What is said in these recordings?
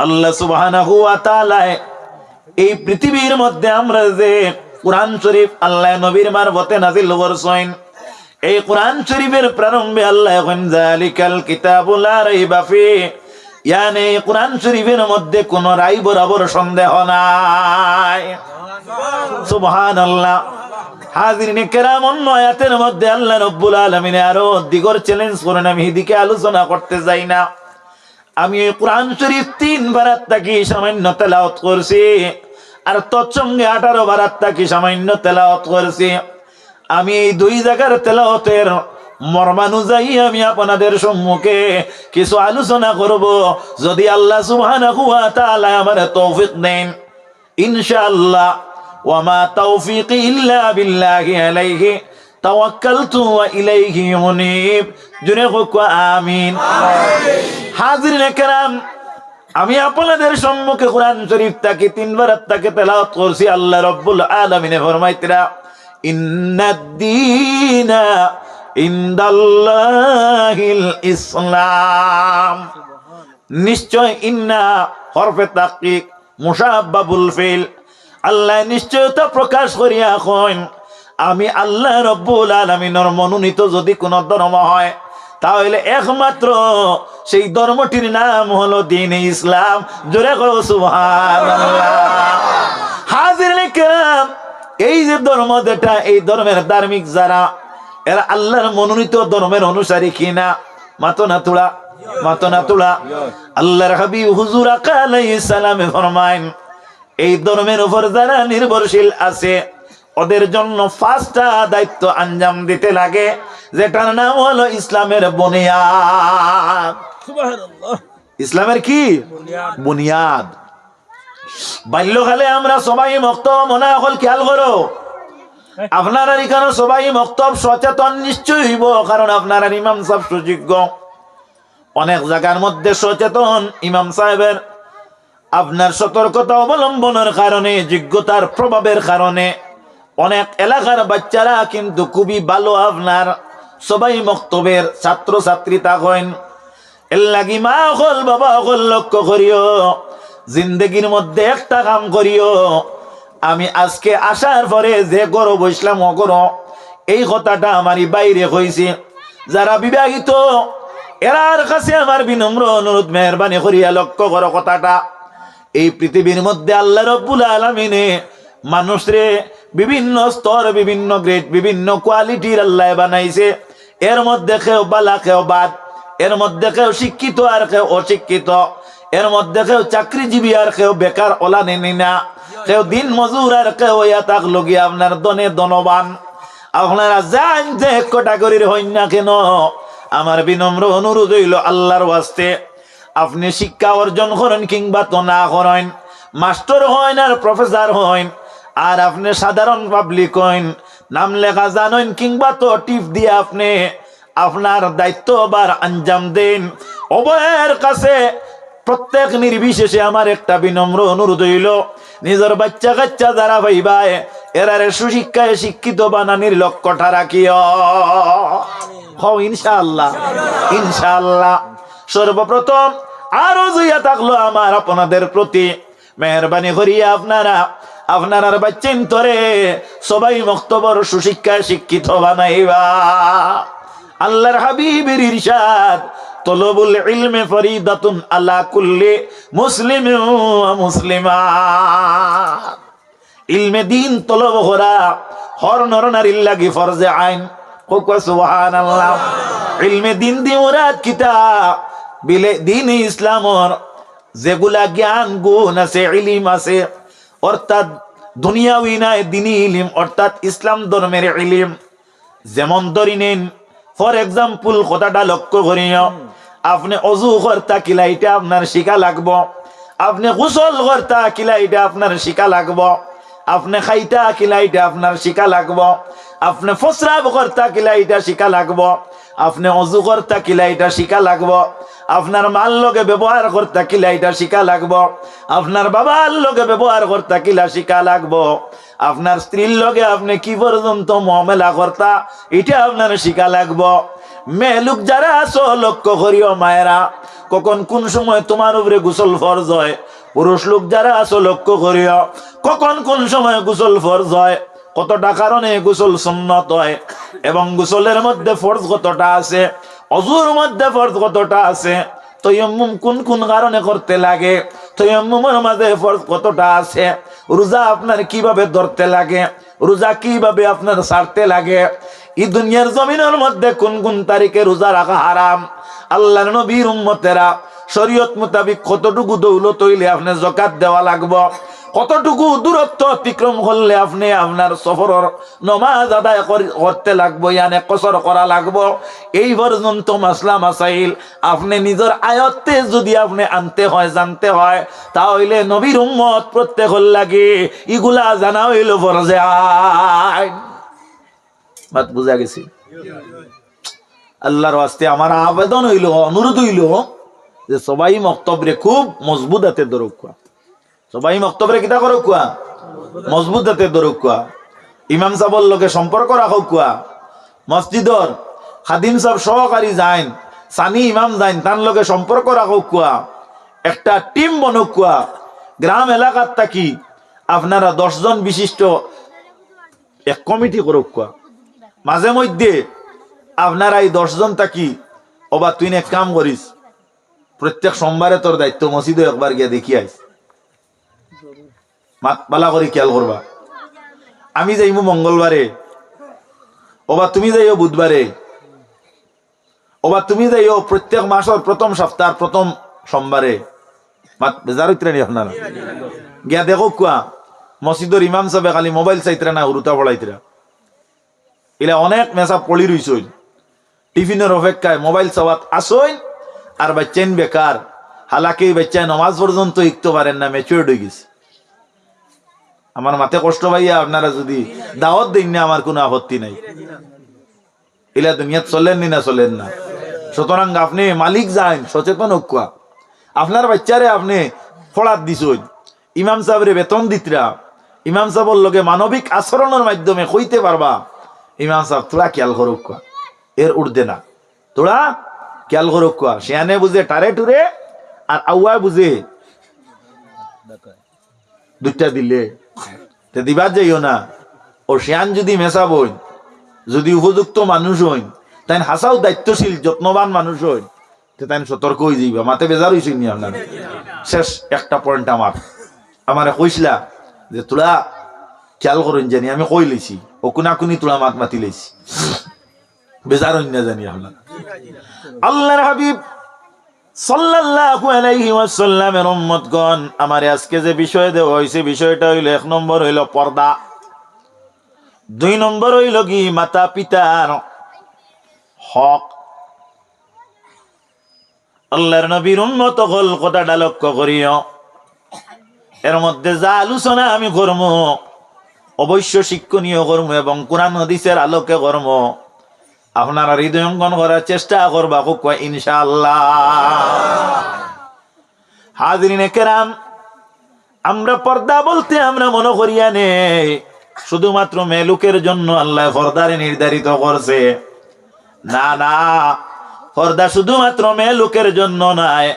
আল্লাহ সুবহানাহু ওয়া তাআলা এই পৃথিবীর মধ্যে আমরা যে কুরআন শরীফ আল্লাহ নবীর মারফতে নাযিল করছেন, এই কুরআন শরীফের প্রারম্ভে আল্লাহ এখন যালিকাল কিতাবু লা রাইবা ফি, ইয়ানি কুরআন শরীফের মধ্যে কোনো রাই বরাবর সন্দেহ নাই। সুবহানাল্লাহ। হাজিরিনে কেরাম, অন্য আয়াতের মধ্যে আল্লাহ রাব্বুল আলামিন আরো দিগর চ্যালেঞ্জ করেন। আমি এদিকে আলোচনা করতে যাই না। আমি এই কোরআন শরীফ 3 বারাত থাকি সামান্য তেলাওয়াত করছি, আর তৎসঙ্গে 18 বারাত থাকি সামান্য তেলাওয়াত করছি। আমি এই 2 জায়গার তেলাওয়াতের মর্মানুযায়ী আমি আপনাদের সম্মুখে কিছু আলোচনা করব, যদি আল্লাহ সুবহানাহু ওয়া তাআলা আমার তৌফিক দেন ইনশাআল্লাহ। ওয়া মা তাওফীকি ইল্লা বিল্লাহি আলাইহি তাওয়াক্কালতু ওয়া ইলাইহি মুনীব। জুরে হোক আমিন। হাজিরিনে কেরাম, আমি আপনাদের সম্মুখে কোরআন শরীফ থেকে 3 বারাত থেকে তেলাওয়াত করছি। আল্লাহ রাব্বুল আলামিন ফরমাইতরা, ইন্নাদ-দীনা ইনদাল্লাহিল ইসলাম। নিশ্চয় ইন্না হরফে তাহকিক মুশাব্বাবুল ফিল। আল্লাহ নিশ্চয়তা প্রকাশ করিয়া কইন, আমি আল্লাহ রাব্বুল আলামিনের মনোনীত যদি কোন ধর্ম হয়, তাহলে একমাত্র সেই ধর্মটির নাম হলো দ্বীন ইসলাম। জোরে কও সুবহানাল্লাহ। হাজিরিনে কেরাম, এই যে ধর্ম যেটা, এই ধর্মের ধার্মিক যারা, এরা আল্লাহর মনোনীত ধর্মের অনুসারী কিনা? মাতো না তোলা, মাতো না তোলা। আল্লাহর হাবিব হুজুর আকা আলাইহিস সালামে ফরমায়েন, এই ধর্মের উপর যারা নির্ভরশীল আছে, ওদের জন্য 5টা দায়িত্ব আঞ্জাম দিতে লাগে, যেটার নাম হলো ইসলামের বুনিয়াদ। সুবহানাল্লাহ। ইসলামের কি বুনিয়াদ? বাল্যকালে আমরা সবাই মক্তব মনে হল, খেয়াল করো, আপনারা এখানে সবাই মক্তব সচেতন নিশ্চয় হইব, কারণ আপনারা ইমাম সাহেব সুযোগ্য। অনেক জায়গার মধ্যে সচেতন ইমাম সাহেবের আপনার সতর্কতা অবলম্বনের কারণে, যোগ্যতার প্রভাবের কারণে অনেক এলাকার বাচ্চারা কিন্তু খুবই ভালো, আপনার সবাই মক্তবের ছাত্র ছাত্রী থাকেন। এর লাগি মা হল বাবা হল লক্ষ্য করিও, জিন্দগির মধ্যে একটা কাম করিও। আমি আজকে আসার পরে যে গরো বসলাম অগরো, এই কথাটা আমারই বাইরে হয়েছে। যারা বিবাহিত, এরার কাছে আমার বিনম্র অনুরোধ, মেহরবানি করিয়া লক্ষ্য করো কথাটা। এই পৃথিবীর মধ্যে আল্লাহ রাব্বুল আলামিনে মানুষরে বিভিন্ন স্তর, বিভিন্ন গ্রেড, বিভিন্ন কোয়ালিটির আল্লাহ বানাইছে। এর মধ্যে কেউ বালা, কেউ বাদ, এর মধ্যে কেউ শিক্ষিত আর কেউ অশিক্ষিত, এর মধ্যে কেউ চাকরিজীবী আর কেউ বেকার ওলা নেনি না, কেউ দিন মজুর আর কেউ ইয়া তাক লগিয়া আপনার দনে ধনবান। আপনারা যান যে ক্যাটাগরির হইন না কেন, আমার বিনম্র অনুরোধ হইল আল্লাহর ওয়াস্তে, আপনি শিক্ষা অর্জন করেন কিংবা তো না করেন, মাস্টার হইন আর প্রফেসর হইন, আর আপনি সাধারণ পাবলিক হইন, নাম লেখা জানেন কিংবা তো টিপ দিয়ে আপনি আপনার দায়িত্ব বার আঞ্জাম দেন। উভয়ের কাছে প্রত্যেক নির্বিশেষে আমার একটা বিনম্র অনুরোধ হইল, নিজের বাচ্চা কাচ্চা যারা ভাইবায়, এরারে সুশিক্ষায় শিক্ষিত বানানির লক্ষ্যটা রাখিও। হও ইনশাআল্লাহ, ইনশাআল্লাহ। সর্বপ্রথম আরো জুইয়া থাকলো আমার আপনাদের প্রতি, মেহরবানি করিয়া আপনারা আপনার বাচ্চেন তরে সবাই মক্তবর সুশিক্ষায় শিক্ষিত বানাইবা। আল্লাহর হাবিবের ইরশাদ, তলবুল ইলমি ফরিদাতুন আলা কুল্লি মুসলিমিন ওয়া মুসলিমা। ইলমে দিন তলব করা হর নর নারীর লাগি ফরজে আইন। কোক সুবহানাল্লাহ। ইলমে দিন দি মুরাদ কিতা? বিলে দিন ইসলামর যেগুলা জ্ঞান গুণ আছে, ইলম আছে, অর্থাৎ দুনিয়াবি নাই দিনী ইলম, অর্থাৎ ইসলাম ধর্মের ইলম। যেমন ধরি নেন, ফর এক্সাম্পল কথাটা লক্ষ্য করিও, আপনি অজু করতা কিলা এটা আপনার শিখা লাগবো, আপনি গোসল করতা কিলা এটা আপনার শিখা লাগবো, আপনি খাইতা কিলা এটা আপনার শিখা লাগবো, আপনি ফসরাব করতা কিলা এটা শিখা লাগবো, আপনি অজু করতা কিলা এটা শিখা লাগবো, আপনার মাল লগে ব্যবহার করতা কিলা এটা শিখা লাগবো, আপনার বাবার লগে ব্যবহার করতা কিলা শিখা লাগবো, আপনার স্ত্রীর লগে আপনি কি পর্যন্ত মুআমালা করতা এটা আপনার শিখা লাগবো। মেয়ে লোক যারা আছো লক্ষ্য করিও মায়েরা, কখন কোন সময় তোমার উপরে গোসল ফরজ হয়, পুরুষ লোক যারা আছো লক্ষ্য করিও, কখন কোন সময় গোসল ফরজ হয়, কতটা কারণে গোসল সুন্নত হয়, এবং গোসলের মধ্যে ফরজ কতটা আছে, অজুর মধ্যে ফরজ কতটা আছে, তায়াম্মুম কোন কোন কারণে করতে লাগে, তায়াম্মুমের মাঝে ফরজ কতটা আছে, রোজা আপনার কিভাবে ধরতে লাগে, রোজা কিভাবে আপনার ছাড়তে লাগে, এই দুনিয়ার জমিনের মধ্যে কোন কোন তারিখে রোজা রাখা হারাম, আল্লাহর নবীর উম্মতেরা শরীয়ত মোতাবিক কতটুকু দৌলত হইলে আপনি যাকাত দেওয়া লাগবে, কতটুকু দূরত্ব অতিক্রম করলে আপনি আপনার সফরের নামাজ আদায় করতে লাগবে, ইয়ানে কসর করা লাগবে, এই পর্যন্ত মাসলা মাসাইল আপনি নিজের আয়ত্তে যদি আপনি আনতে হয়, জানতে হয়, তাহলে নবীর উম্মত প্রত্যেকের লাগে এগুলা জানা হইল ফরজে আইন। বাত বুঝা গেছি? আল্লাহর ওয়াস্তে আমার আবেদন হইল, অনুরোধ হইল যে সবাই মক্তবরে খুব মজবুত হাতে দরক কোয়া, সবাই মক্তবরে কিতা করো কোয়া, মজবুত হাতে দরক কোয়া, ইমাম সাহেবের লগে সম্পর্ক রাখো কোয়া, মসজিদর খাদিম সাহেব সহকারী যাইন, সানি ইমাম যাইন, তার লগে সম্পর্ক রাখো কোয়া, একটা টিম বনুক কোয়া, গ্রাম এলাকার থাকি আপনারা 10 জন বিশিষ্ট এক কমিটি করুক কোয়া, মাঝে মধ্যে আপনারা এই 10 জন থাকি ওবা তুই এক কাম করিস, প্রত্যেক সোমবারে তোর দায়িত্ব মসজিদে একবার গিয়ে দেখি আইস, বালা করে খেয়াল করবা, আমি যাইমু মঙ্গলবারে, ওবা তুমি যাইও বুধবারে, ওবা তুমি যাইও প্রত্যেক মাসের প্রথম সপ্তাহ প্রথম সোমবারে, বেজার হইতে নি আপনারা গিয়া দেখো কুয়া মসজিদের ইমাম সাহেব খালি মোবাইল চাইতরা না উরুতা পড়াইতরা, এলা অনেক মেসা পড়ি রইছই, টিফিনের অপেক্ষায় মোবাইল চাওয়াত আসইন, আর বাচ্চাইন বেকার, হালাকি বাচ্চায় নমাজ পর্যন্ত শিখতে পারেন না, ম্যাচিউরড হয়ে গেছে। আমার মাথে কষ্ট ভাইয়া, আপনারা যদি দাওয়াত দিন না আমার কোনো আপত্তি নাই, এলা দুনিয়াত চলেন নি না চলেন না, সুতরাং আপনি মালিক যান সচেতন হোক, আপনার বাচ্চারে আপনি ফড়াত দিছই, ইমাম সাহেবের বেতন দিতরা, ইমাম সাহেবের লগে মানবিক আচরণের মাধ্যমে কইতে পারবা ইমাম সাহেব তোরা খেয়াল করুক, এর উর্দে না, তোরা খেয়াল করুক, শিয়ানে বুঝে টারে টুরে আর আউয়া বুঝে দুইটা দিলে দিবার যাইও না, ও শিয়ান যদি মেসা বই, যদি উপযুক্ত মানুষ হইন, তাই হাসাও দায়িত্বশীল যত্নবান মানুষ হইন, তাই সতর্ক হয়ে যাইবা, মাতে বেজার হয়েছে নি আপনার। শেষ একটা পয়েন্ট আমারে কইসলা যে তোরা খেয়াল করেন জানি, আমি কই লইছি, ও কোনাকুনি তোরা মাত মাতি লইছি, বেজার হইন না জানি আপনার। আল্লাহর হাবিব সাল্লাল্লাহু আলাইহি ওয়াসাল্লামের উম্মতগণ, আমার আজকে যে বিষয় দেওয়া হয়েছে, বিষয়টা হইল 1 নম্বর হইল পর্দা, 2 নম্বর হইল কি মাতা পিতার হক। আল্লাহর নবীর উম্মত হল কথাটা লক্ষ্য করিও, এর মধ্যে যা আলোচনা আমি করব অবশ্য শিক্ষণীয় করব এবং কোরআন হাদিসের আলোকে করব, আপনারা হৃদয়ঙ্গন করার চেষ্টা করবা ইনশাআল্লাহ। হাজরিনে কেরাম, আমরা পর্দা বলতে আমরা মনে করিয়া নেই শুধুমাত্র মেয়ে লোকের জন্য আল্লাহ পর্দারে নির্ধারিত করছে, না না, পর্দা শুধুমাত্র মেয়ে লোকের জন্য নয়,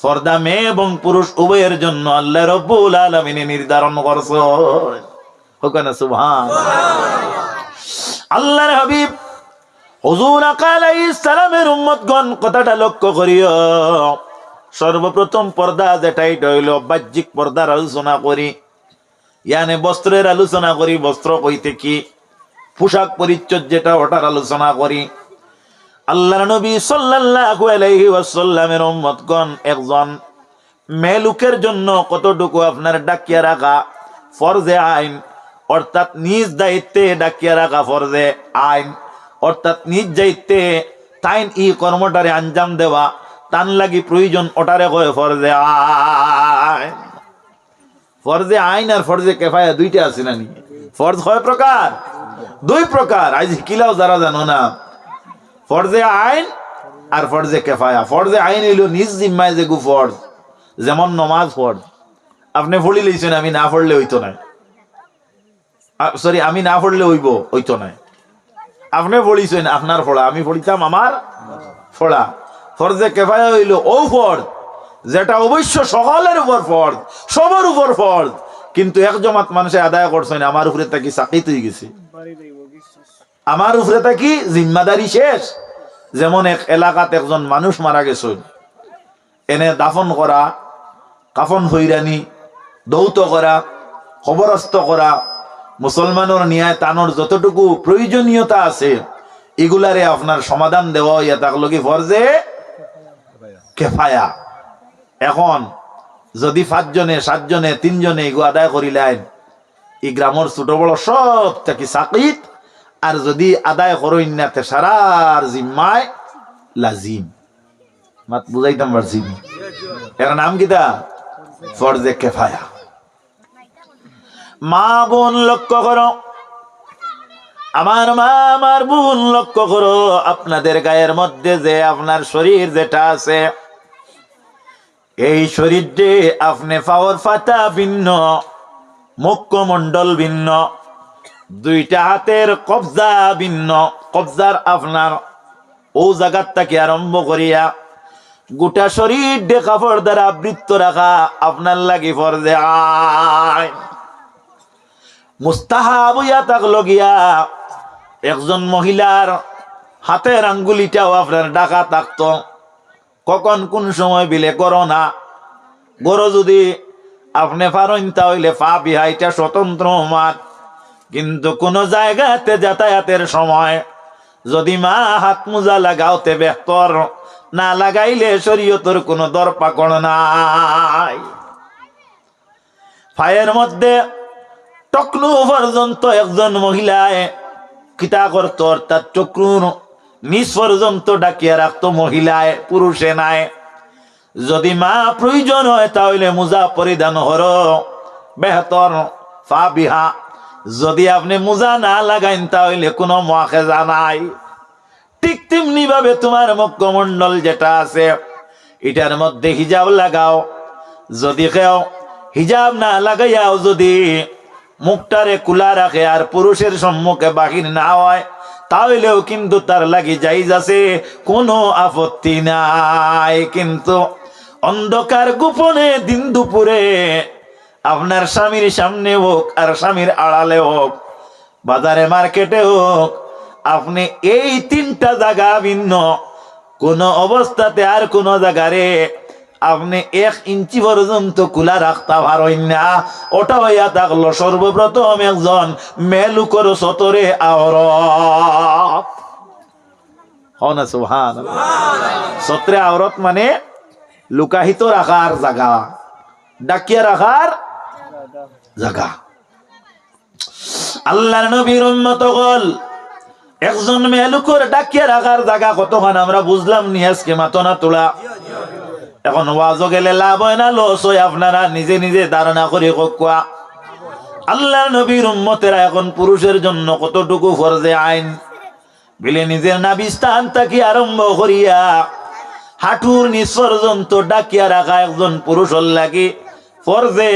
পর্দা মেয়ে এবং পুরুষ উভয়ের জন্য আল্লাহ রব্বুল আলামিন নির্ধারণ করছে। হোক না সুবহানাল্লাহ। আল্লাহর হাবিব হুজুর আলাইহিস সালামের উম্মতগণ কথাটা লক্ষ্য করিও, সর্বপ্রথম পর্দা যেটা এটা হইল বাহ্যিক পর্দার আলোচনা করি, ইয়ানে বস্ত্রের আলোচনা করি, বস্ত্র কইতে কি পোশাক পরিচ্ছদ যেটা ওটার আলোচনা করি। আল্লাহর নবী সাল্লাল্লাহু আলাইহি ওয়াসাল্লামের উম্মতগণ একজন মেয়ে লোকের জন্য কতটুকু আপনার ডাকিয়া রাখা ফরজে আইন, অর্থাৎ নিজ দায়িত্বে ডাকিয়া রাখা ফরজে আইন, অর্থাৎ নিজ দায়িত্বে তাইন ই কর্মটারে আঞ্জাম দেওয়া তান লাগি প্রয়োজন, ওটারে কয় ফরজে আইন। ফরজে আইন আর ফরজে কেফায়া দুইটা আছে না নি? ফরজ কয় প্রকার? 2 প্রকার। আজ কিলাও যারা জানো না, ফরজে আইন আর ফরজে কেফায়া। ফরজে আইন হইল নিজ জিম্মায় যে গু ফরজ, যেমন নমাজ ফরজ, আপনি পড়ি লইছেন, আমি না পড়লে হইতো না, সরি আমি না পড়লে হইতো না, আপনি পড়িছেন আপনার পড়া, আমি পড়িতাম আমার পড়া, ফরজে কেফায়া হইল ও ফরজ যেটা অবশ্য সকলের উপর ফরজ, সবার উপর ফরজ, কিন্তু এক জমাত মানুষে আদায় করছে না। আমার উপরে তাকি চাকিত হয়ে গেছে, আমার উপরে তাকি জিম্মাদারি শেষ। যেমন এক এলাকাত একজন মানুষ মারা গেছে, এনে দাফন করা, কাফন হইরানি, দৌত করা, খবরস্থ করা, মুসলমানের ন্যায় তানোর যতটুকু প্রয়োজনীয়তা আছে এগুলারে আপনার সমাধান দেওয়া ইয়া থাকলো কি ফরজে কেফায়া। এখন যদি 5 জনে 7 জনে 3 জনে এগু আদায় করিলেন এই গ্রামের ছোট বড় সব থাকি সাকিত, আর যদি আদায় করইন না তে সারার জিম্মায় লাজিম। মাত বুঝাইতাম পারছি, এর নাম কিতা ফরজে কেফায়া। মা বোন লক্ষ্য করো, আমার মা আমার বোন লক্ষ্য করো, আপনাদের গায়ের মধ্যে যে আপনার শরীর যেটা আছে, এই শরীরটি আপনি পাওয়ার ফাটা ভিন্ন, মুখমণ্ডল ভিন্ন, 2টা হাতের কবজা ভিন্ন, কবজার আপনার ও জায়গার থেকে আরম্ভ করিয়া গোটা শরীর কাপড় দ্বারা আবৃত রাখা আপনার লাগি ফরজে আইন। মুস্তাহাব হইয়া থাকলো গিয়া একজন মহিলার হাতের আঙ্গুলিটাও আপনার ডাকা থাকতো, কখন কোন সময় বিলে করো না। গরো যদি আপনি পারেন তাহলে পা বিহাইটা স্বতন্ত্র মাত, কিন্তু কোন জায়গাতে যাতায়াতের সময় যদি মা হাত মোজা লাগাওতে বেহতর, না লাগাইলে শরীয়তের কোনো দরপাকড় নাই। পায়ের মধ্যে টকনু পর্যন্ত একজন মহিলায় কিতা করত, অর্থাৎ টকনুর নিচ পর্যন্ত ডাকিয়া রাখতো মহিলায়, পুরুষে নাই। যদি মা প্রয়োজন হয় তাহলে মোজা পরিধান করো বেহতর, ফা বিহা। যদি আপনি মোজা না লাগাইন তাহলে কোনো মুআখাযা নাই। ঠিক তেমনি ভাবে তোমার মুখমণ্ডল যেটা আছে এটার মধ্যে হিজাব লাগাও। যদি কেউ হিজাব না লাগাইয়াও যদি মুখটারে খোলা রাখে আর পুরুষের সম্মুখে বাহির না হয় তাহলেও কিন্তু তার লাগি জায়েজ আছে, কোনো আপত্তি নাই। কিন্তু অন্ধকার গোপনে দিন দুপুরে আপনার স্বামীর সামনে হোক আর স্বামীর আড়ালে হোক, বাজারে মার্কেটে হোক, আপনি এই 3টা জায়গা ভিন্ন, কোন অবস্থাতে আর কোন জায়গারে আপনি 1 ইঞ্চি পর্যন্ত খোলা রাখতে পারেন না। ওটা হইয়া থাকলো সর্বপ্রথম একজন মেলুকর সতরে আওরত। হনা সুবহানাল্লাহ। সতরে আওরত মানে লুকাহিত রাখার জায়গা, ডাকিয়া রাখার জায়গা। আল্লাহর নবীর উম্মত হল একজন মেলুকর ডাকিয়া রাখার জায়গা কতক্ষণ আমরা বুঝলাম নি আজকে মাথা তোলা। এখন ওয়াজও গেলে লাভ হয় না লস হয়, আপনারা নিজে নিজে ধারণা করে কোয়া আল্লাহর নবীর উম্মতেরা এখন পুরুষের জন্য কতটুকু ফরজে আইন বিলে নিজের নাভিস্থান থেকে আরম্ভ করিয়া হাঁটুর নিচ পর্যন্ত ডাকিয়া রাখা একজন পুরুষের লাগি ফরজে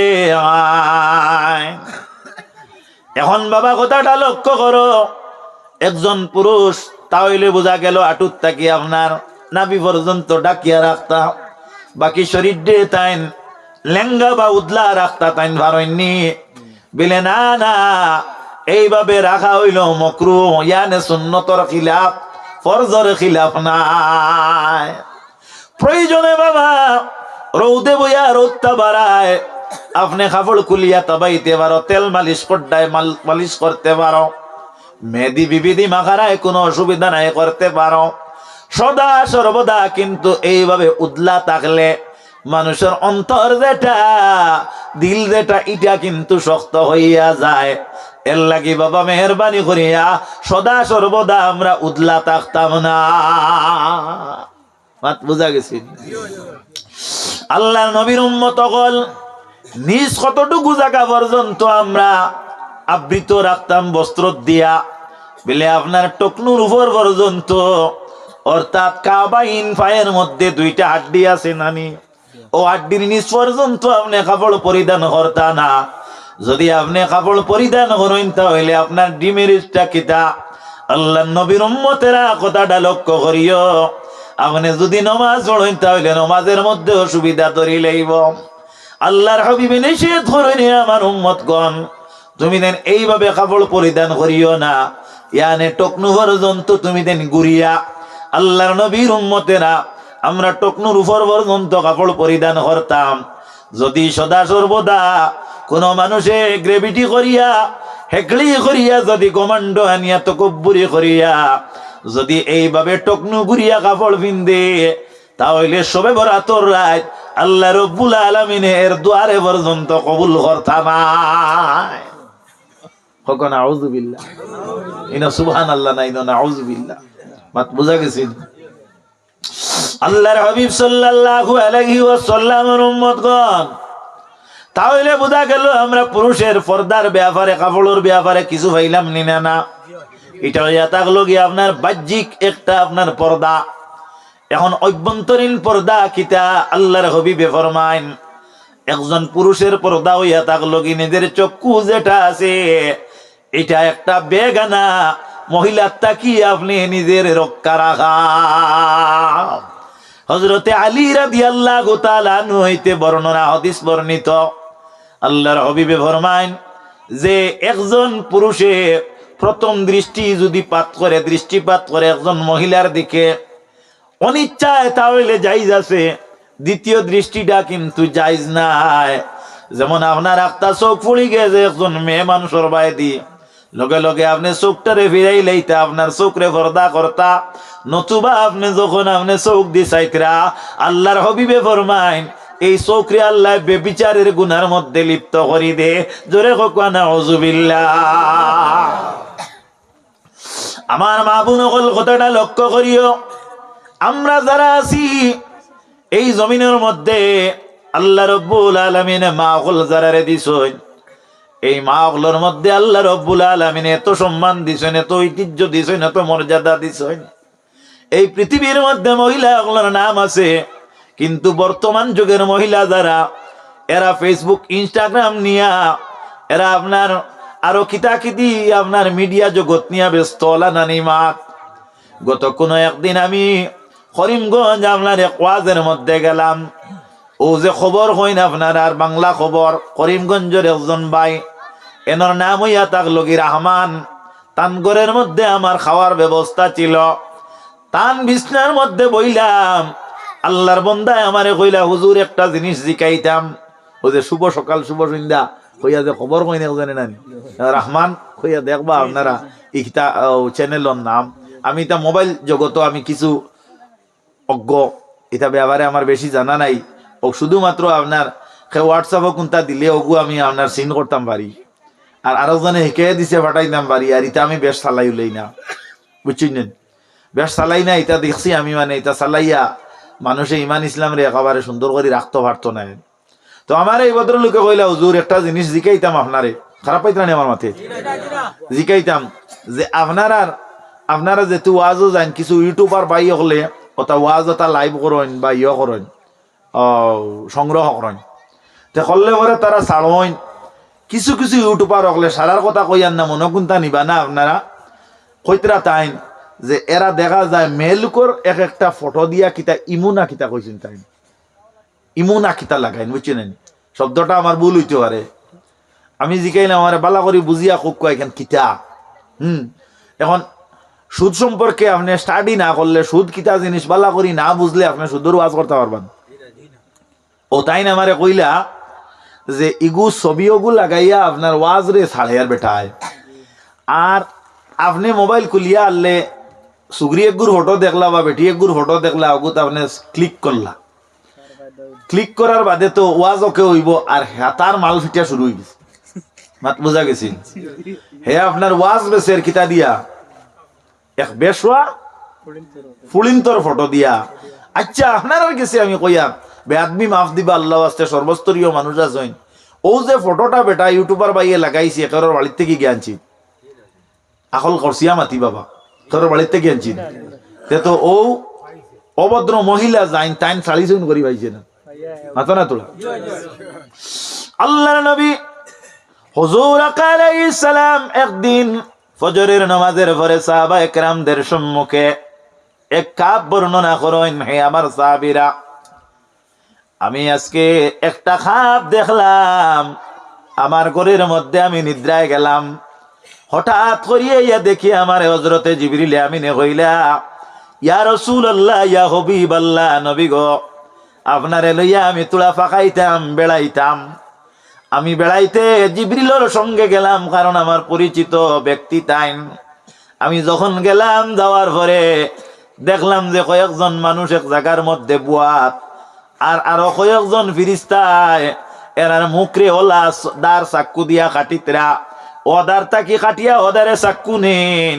আইন। এখন বাবা কথাটা লক্ষ্য করো, একজন পুরুষ তাহলে বোঝা গেল হাঁটুর থাকি আপনার নাভি পর্যন্ত ডাকিয়া রাখতা, বাকি শরীর দিয়ে তাইন লেঙ্গা বা উদলা রাখতা তাইন ভারণনি বিলে না না, এইভাবে রাখা হইল মাকরুহ, ইয়ানে সুন্নতর খিলাফ, ফরজের খিলাফ নাই। প্রয়োজনে বাবা রৌদে বইয়া রোদটা বাড়ায় আপনি কাপড় খুলিয়া তাবাইতে পারো, তেল মালিশ করডায় মালিশ করতে পারো, মেহেদি বিবিদি মাখারায় কোনো অসুবিধা নাই করতে পারো সদা সর্বদা। কিন্তু এইভাবে উদলা থাকলে মানুষের অন্তর যেটা, দিল যেটা, এটা কিন্তু শক্ত হইয়া যায়। এর লাগি বাবা মেহরবানি করিয়া সদা সর্বদা আমরা উদলা থাকতাম না। বুঝা গেছি? আল্লাহর নবীর উম্মত হল নিজ কতটুকু জায়গা পর্যন্ত আমরা আবৃত রাখতাম বস্ত্র দিয়া বলে আপনার টকনুর উপর পর্যন্ত, অর্থাৎ কাবাইন পায়ের মধ্যে 2টা হাড্ডি আছে নানি, ও হাড্ডির নিচ পর্যন্ত আপনি কাপড় পরিধান করতা না। যদি আপনি কাপড় পরিধান করেন তাহলে আপনার ডিমের ইচ্ছা কিতা। আল্লাহর নবীর উম্মতেরা কথাটা লক্ষ্য করিও, আপনি যদি নমাজ পড়েন তাহলে নমাজের মধ্যে অসুবিধা ধরি লইব। আল্লাহর হাবিব নিষেধ করেন আমার উম্মতগণ, তুমি দেন এইভাবে কাপড় পরিধান করিও না, ইয়ানে টকনু পর্যন্ত তুমি দেন গুড়িয়া। আল্লাহর নবীর উম্মতেরা আমরা টকনুর উপর পর্যন্ত কাপড় পরিধান করতাম। যদি সদা সর্বদা কোন মানুষে গ্রেভিটি করিয়া হেকলি করিয়া যদি কমান্ডো আনিয়া তকব্বুরি করিয়া যদি এইভাবে টকনু গুড়িয়া কাপড় পিন্দে, তাহলে সবে বরাতর রাত আল্লাহ রব্বুল আলামিনের দুয়ারে পর্যন্ত কবুল করতাম। কখন আউযুবিল্লাহ, ইনা সুবহানাল্লাহ না ইনা নাউযুবিল্লাহ। মাত বুঝা গেছে? আল্লাহর হাবিব সাল্লাল্লাহু আলাইহি ওয়াসাল্লামের উম্মতগণ, তাহলে বোঝা গেল আমরা পুরুষের পর্দার ব্যাপারে কাপড়ের ব্যাপারে কিছু পাইলাম নিনা না। এটা হইয়া থাকলো গিয়ে আপনার বাহ্যিক একটা আপনার পর্দা। এখন অভ্যন্তরীণ পর্দা কিতা আল্লাহর হাবিবে ফরমাইন, একজন পুরুষের পর্দা হইয়া থাকলো কি নিজের চক্ষু যেটা আছে এটা একটা বেগানা মহিলার তাকি আপনি নিজের রক্ষা রাখা। হযরতে আলী রাদিয়াল্লাহু তাআলা আনহু হইতে বর্ণনা হাদিস বর্ণিত, আল্লাহর হাবিবে ফরমাইন যে একজন পুরুষে প্রথম দৃষ্টিপাত করে একজন মহিলার দিকে অনিচ্ছায়, তাহলে জায়েজ আছে। দ্বিতীয় দৃষ্টিটা কিন্তু জায়েজ নাই। যেমন আপনার একটা চোখ পড়ি গেছে একজন মেয়ে মানুষের বাইদি, লগে লগে আপনি চোখটারে ফিরাই লইতা, আপনার চোখরে পর্দা করতা, নতুবা আপনি যখন আপনি চোখ দি চাইতরা, আল্লাহর হাবিবে ফরমাইন এই চোখরে আল্লাহ বেবিচারের গুনার মধ্যে লিপ্ত করি দে। জোরে কোয়া নাউযুবিল্লাহ। আমার মা বোন সকল কথাটা লক্ষ্য করিও, আমরা যারা আছি এই জমিনের মধ্যে আল্লাহ রব্বুল আলামিন মা সকল যারা দিছেন, এই মা সকলের মধ্যে আল্লাহ রব্বুল আলামিন এত সম্মান দিছেন, এত ঐতিহ্য দিছেন, এত মর্যাদা দিছেন। এই পৃথিবীর মধ্যে মহিলা সকলের নাম আছে, কিন্তু বর্তমান যুগের মহিলা যারা, এরা ফেসবুক ইনস্টাগ্রাম নিয়া, এরা আপনার আরো কিতাকিতি আপনার মিডিয়া জগৎ নিয়ে ব্যস্ত। নানি মাত গত কোনো একদিন আমি করিমগঞ্জ আপনার এক ওয়াজের মধ্যে গেলাম। ও যে খবর হইন আপনার আর বাংলা খবর, করিমগঞ্জের একজন ভাই, এনার নাম হইয়া থাকলো কি রহমান। তানগরের মধ্যে আমার খাওয়ার ব্যবস্থা ছিল, তান বিছনার মধ্যে বইলাম, আল্লাহর বন্দায় আমারে কইলা হুজুর একটা জিনিস জিকাইতাম। ও যে শুভ সকাল শুভ সন্ধ্যা হইয়া যে খবর কই না জানে না রহমান হইয়া দেখবা আপনারা ইটা চ্যানেলের নাম। আমি তা মোবাইল জগত আমি কিছু অজ্ঞ, এটা ব্যাপারে আমার বেশি জানা নাই। ও শুধুমাত্র আপনার হোয়াটসঅ্যাপে কোনটা দিলে ওগু আমি আপনার সিন করতাম পারি, আর আরেকজনে হেঁকে দিছে ফাটাইতাম পারি, আর এটা আমি বেশ চালাই উলাই না, বুঝছেন? বেশ চালাই না, এটা দেখছি আমি, মানে এটা চালাইয়া মানুষে ইমান ইসলাম রে একেবারে সুন্দর করে রাখতে পারতো না। তো আমার এই ভদ্রলোকে কইলা হুজুর একটা জিনিস জিকাইতাম আপনারে, খারাপ পাইতাম না আমার মাথায়, জিকাইতাম যে আপনারা যেহেতু ওয়াজও যান, কিছু ইউটিউবার বাই হলে ওটা ওয়াজ ওটা লাইভ করেন বা করেন, সংগ্রহ করেন, তে করলে পরে তারা ছাড়েন। কিছু কিছু ইউটিউবার হলে সারার কথা কইয়ার না, মনে কোনটা নিবা না আপনারা কইতরা তাইন যে এরা দেখা যায় মেলুকর এক একটা ফটো দিয়া কিতা ইমুনা কিতা কইছেন, তাই ইমুনা কিতা লাগাইন, বুঝছেন? শব্দটা আমার ভুল হইতে পারে, আমি জিকাইলাম আমার বালা করে বুঝিয়া খুব কয়েন কিতা। এখন সুদ সম্পর্কে আপনি স্টাডি না করলে, সুদ কিতা জিনিস বালা করি না বুঝলে আপনি সুদের ওয়াজ করতে পারবেন। ও তাই না আমারে কইলা যে ইগু ছবিওগু লাগাইয়া আপনার ওয়াজ রে ছাড়ে আর বেটায়, আর আপনি মোবাইল খুলিয়া আনলে সুগরি একগুর ফটো দেখলা বা বেটি একগুর ফটো দেখলা, ওগুত আপনি ক্লিক করলা, ক্লিক করার বাদে তো ওয়াজ ওকে হইব, আর হাতার মাল ফিটা শুরু হয়ে গেছে। মাত বোঝা গেছিল? হে আপনার ওয়াজ বেসের কিতা দিয়া এক বেশওয়া ফুলিন্তর ফটো দিয়া। আচ্ছা আপনার আর গেছে আমি কইয়া বেআদমি মাফ দিবা, আল্লাহ আস্তে সর্বস্তরীয় মানুষ আছেন। ও যে ফটোটা বেটা ইউটিউবার বাইয়ে লাগাইছি, একার বাড়ির থেকে গিয়ে আকল করছিয়া মাতি বাবা, তোর বাড়ির থেকে আনছি, তো ও অভদ্র মহিলা যাইন টাইম 40 করি পাইছে না, মাথা না তোলা। আল্লাহর নবী হুজুর আলাইহিস সালাম একদিন ফজরের নামাজের পরে সাহাবা একরামদের সম্মুখে এক কাপ বর্ণনা করেন, হে আমার সাহাবীরা, আমি আজকে একটা খাপ দেখলাম, আমার ঘরের মধ্যে আমি নিদ্রায় গেলাম, হঠাৎ করিয়া ইয়া দেখি আমার হযরতে জিবরিল আমিনে কইলা, ইয়া রাসূলুল্লাহ, ইয়া হাবিবাল্লাহ, নবী গো, আপনারে লইয়া আমি তোলা ফাঁকাইতাম, বেড়াইতাম। আমি বেড়াইতে জিবরিলের সঙ্গে গেলাম, কারণ আমার পরিচিত ব্যক্তি তাইন। আমি যখন গেলাম, যাওয়ার পরে দেখলাম যে কয়েকজন মানুষ এক জায়গার মধ্যে বুয়াত, আর আরো কয়েকজন ফিরিস্তায় এরার মুখরে ওলা দার চাক্কু দিয়া কাটিতরা, ওদার তাকি কাটিয়া ওদারে চাক্কু নেন,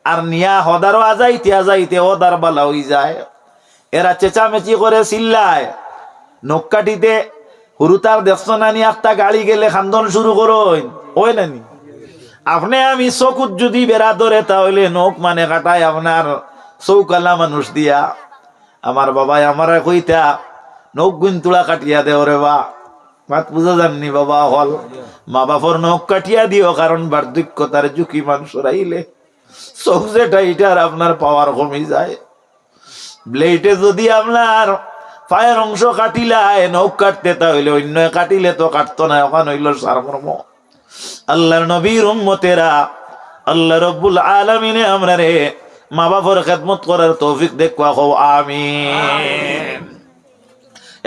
আর নিয়া হদারও আজাইতে আজাইতে ওদার বালা হয়ে যায়। এরা চেঁচামেচি করে চিল্লায়, নখ কাটিতে হুরুতার দেখছো নানি, একটা গাড়ি গেলে খান্দন শুরু করোই, ওই নানি আপনি আমি চকুত যদি বেড়া ধরে তাহলে নখ মানে কাটায় আপনার চৌকালা মানুষ দিয়া। আমার বাবাই আমার কইতা, নখ গুণ তুলা কাটিয়া দে ওরে বা, মাত বুঝা যাননি বাবা, হল মা বাপর নখ কাটিয়া দিও, কারণ বার্ধক্যতার ঝুঁকি মানুষ রাইলে চোখ যেটা এটার আপনার পাওয়ার কমে যায়। ব্লেডে যদি আপনার পায়ের অংশ কাটিলায় নখ কাটতে, তাহলে অন্য কাটিলে তো কাটতো না, ওখান হইল সারমর্ম। আল্লাহর নবীর উম্মতেরা, আল্লাহ রব্বুল আলামিনে আমরা রে মা বাবার খেদমত করার তৌফিক দেখবা, হও আমিন।